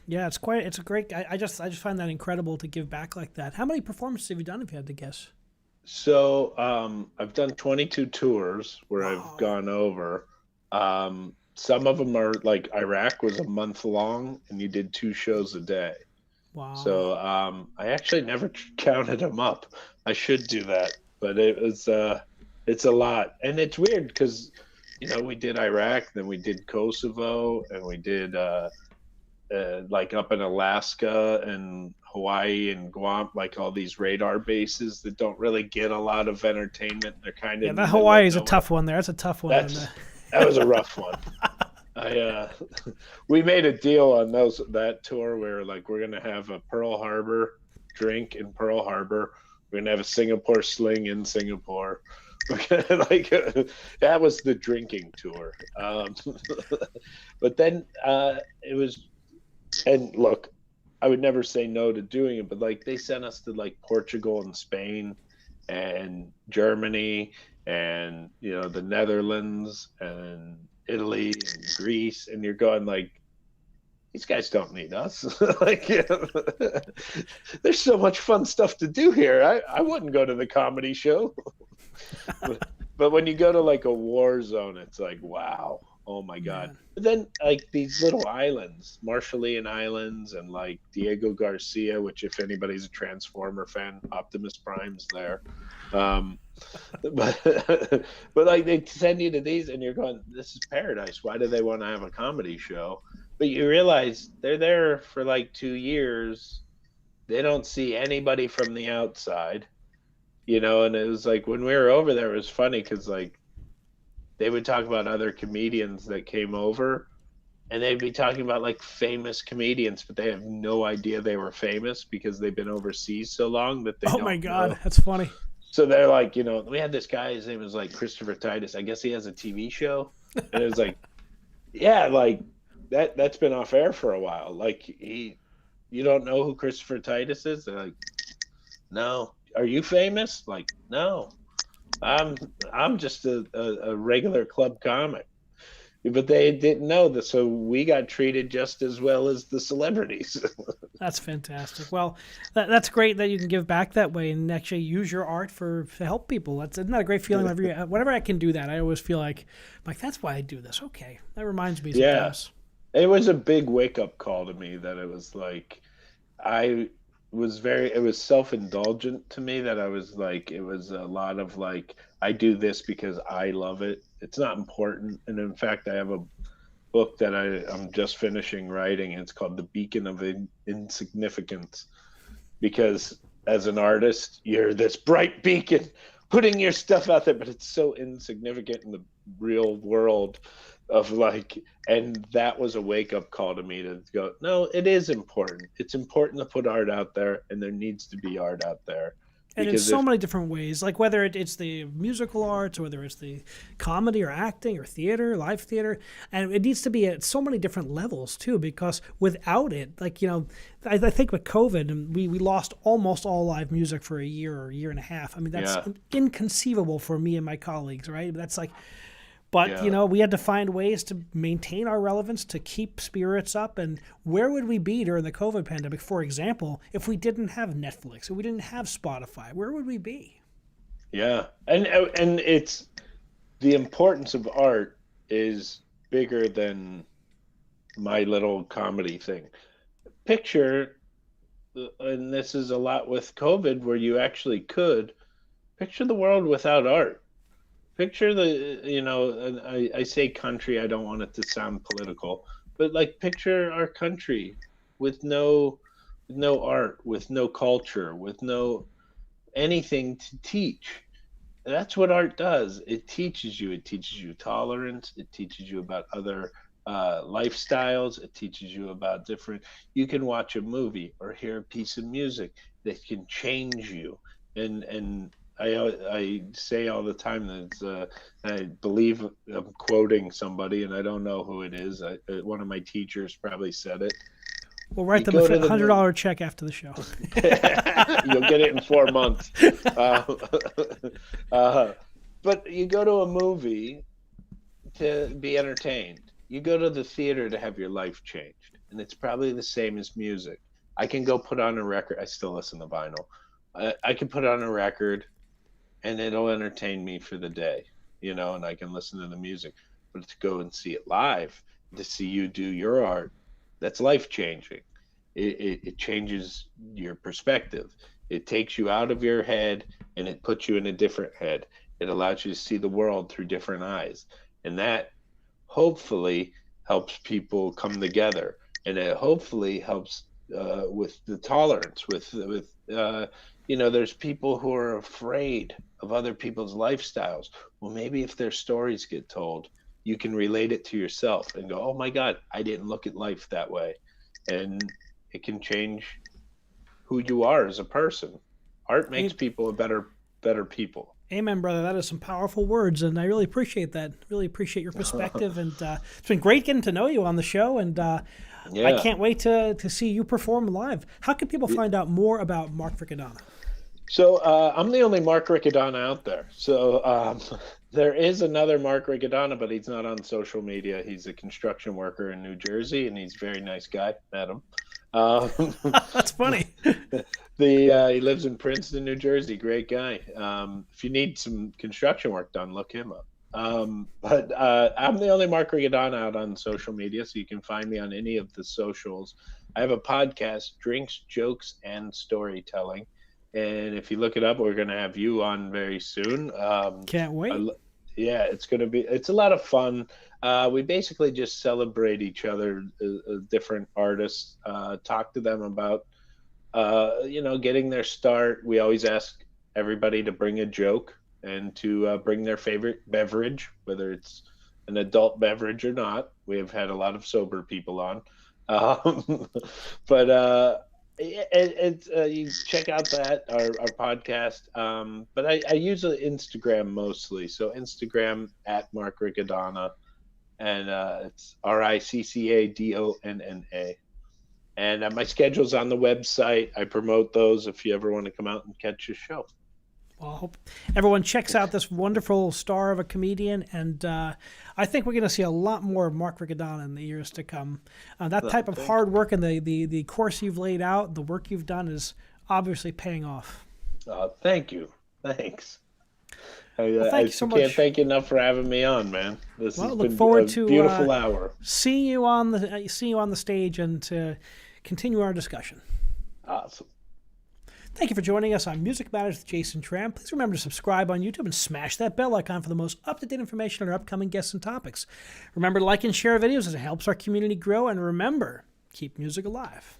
yeah, it's a great. I just find that incredible to give back like that. How many performances have you done, if you had to guess? So I've done 22 tours where I've Wow, gone over. Some of them are like Iraq was a month long, and you did 2 shows a day. wow. So I actually never counted them up. I should do that, but it's a lot, and it's weird because we did Iraq, then we did Kosovo, and we did like up in Alaska and Hawaii and Guam, like all these radar bases that don't really get a lot of entertainment. They're kind of Yeah, in that the middle of Hawaii is a nowhere. tough one there. That's a tough one. That was a rough one. I we made a deal on that tour where, like, we're gonna have a Pearl Harbor drink in Pearl Harbor. We're gonna have a Singapore sling in Singapore. That was the drinking tour. But then it was, and look, I would never say no to doing it, but like they sent us to like Portugal and Spain and Germany and the Netherlands and Italy and Greece, and you're going like, these guys don't need us. Like, there's so much fun stuff to do here. I wouldn't go to the comedy show. But when you go to like a war zone, it's like, wow, oh my God. Man. But then like these little islands, Marshallian Islands and like Diego Garcia, which if anybody's a Transformer fan, Optimus Prime's there. Um, but but like they send you to these and you're going, this is paradise. Why do they want to have a comedy show? But you realize they're there for like 2 years. They don't see anybody from the outside, and it was like when we were over there, it was funny because like they would talk about other comedians that came over, and they'd be talking about like famous comedians, but they have no idea they were famous because they've been overseas so long that they Oh don't my God, know. that's funny. So they're like, we had this guy, his name was like Christopher Titus. I guess he has a TV show. And it was like, yeah, like that's been off air for a while. Like you don't know who Christopher Titus is? They're like, no. Are you famous? Like, no. I'm just a regular club comic. But they didn't know that, so we got treated just as well as the celebrities. That's fantastic. Well, that's great that you can give back that way and actually use your art to help people. Isn't that a great feeling? Whenever I can do that, I always feel like that's why I do this. Okay, that reminds me Yeah. sometimes. It was a big wake up call to me that it was like I it was self-indulgent to me that I was like, it was a lot of like, I do this because I love it. It's not important. And in fact, I have a book that I'm just finishing writing. And it's called The Beacon of Insignificance, because as an artist, you're this bright beacon putting your stuff out there, but it's so insignificant in the real world of like, and that was a wake-up call to me to go, no, it is important. It's important to put art out there, and there needs to be art out there. And in Because so many different ways, like whether it's the musical arts, or whether it's the comedy or acting or theater, live theater, and it needs to be at so many different levels too, because without it, like, I think with COVID, and we lost almost all live music for a year or a year and a half. I mean, that's inconceivable for me and my colleagues, right? That's like, but, we had to find ways to maintain our relevance, to keep spirits up. And where would we be during the COVID pandemic, for example, if we didn't have Netflix, if we didn't have Spotify? Where would we be? Yeah. And the importance of art is bigger than my little comedy thing. Picture, and this is a lot with COVID, where you actually could picture the world without art. Picture and I say country, I don't want it to sound political, but like picture our country with no art, with no culture, with no anything to teach. That's what art does. It teaches you. It teaches you tolerance. It teaches you about other lifestyles. It teaches you about different. You can watch a movie or hear a piece of music that can change you. And I say all the time that I believe I'm quoting somebody, and I don't know who it is. One of my teachers probably said it. We'll write You them a go to the $100 check after the show. You'll get it in 4 months. Uh, but you go to a movie to be entertained. You go to the theater to have your life changed. And it's probably the same as music. I can go put on a record. I still listen to vinyl. I can put on a record and it'll entertain me for the day, and I can listen to the music. But to go and see it live, to see you do your art, that's life changing. It changes your perspective. It takes you out of your head and it puts you in a different head. It allows you to see the world through different eyes. And that hopefully helps people come together. And it hopefully helps with the tolerance, there's people who are afraid of other people's lifestyles. Well, maybe if their stories get told, you can relate it to yourself and go, oh my God, I didn't look at life that way. And it can change who you are as a person. Art makes people a better people. Amen, brother. That is some powerful words, and I really appreciate that. Really appreciate your perspective, and it's been great getting to know you on the show, and I can't wait to see you perform live. How can people find out more about Mark Riccadonna? So I'm the only Mark Riccadonna out there. So there is another Mark Riccadonna, but he's not on social media. He's a construction worker in New Jersey, and he's a very nice guy. Met him. That's funny. He lives in Princeton, New Jersey. Great guy. If you need some construction work done, look him up. But I'm the only Mark Riccadonna out on social media, so you can find me on any of the socials. I have a podcast, Drinks, Jokes, and Storytelling. And if you look it up, we're going to have you on very soon. Can't wait. It's a lot of fun. We basically just celebrate each other, different artists, talk to them about, getting their start. We always ask everybody to bring a joke and to bring their favorite beverage, whether it's an adult beverage or not. We have had a lot of sober people on. You check out our podcast. But I use Instagram mostly. So Instagram at Mark Riccadonna, and it's Riccadonna. And my schedule's on the website. I promote those if you ever want to come out and catch a show. Well, I hope everyone checks out this wonderful star of a comedian, and I think we're going to see a lot more of Mark Riccadonna in the years to come. That type of hard work and the course you've laid out, the work you've done is obviously paying off. Thank you. Thanks. Thank you so much. Can't thank you enough for having me on, man. This has look been forward a to beautiful hour. Seeing you on the stage and to continue our discussion. Awesome. Thank you for joining us on Music Matters with Jason Tramm. Please remember to subscribe on YouTube and smash that bell icon for the most up-to-date information on our upcoming guests and topics. Remember to like and share videos as it helps our community grow. And remember, keep music alive.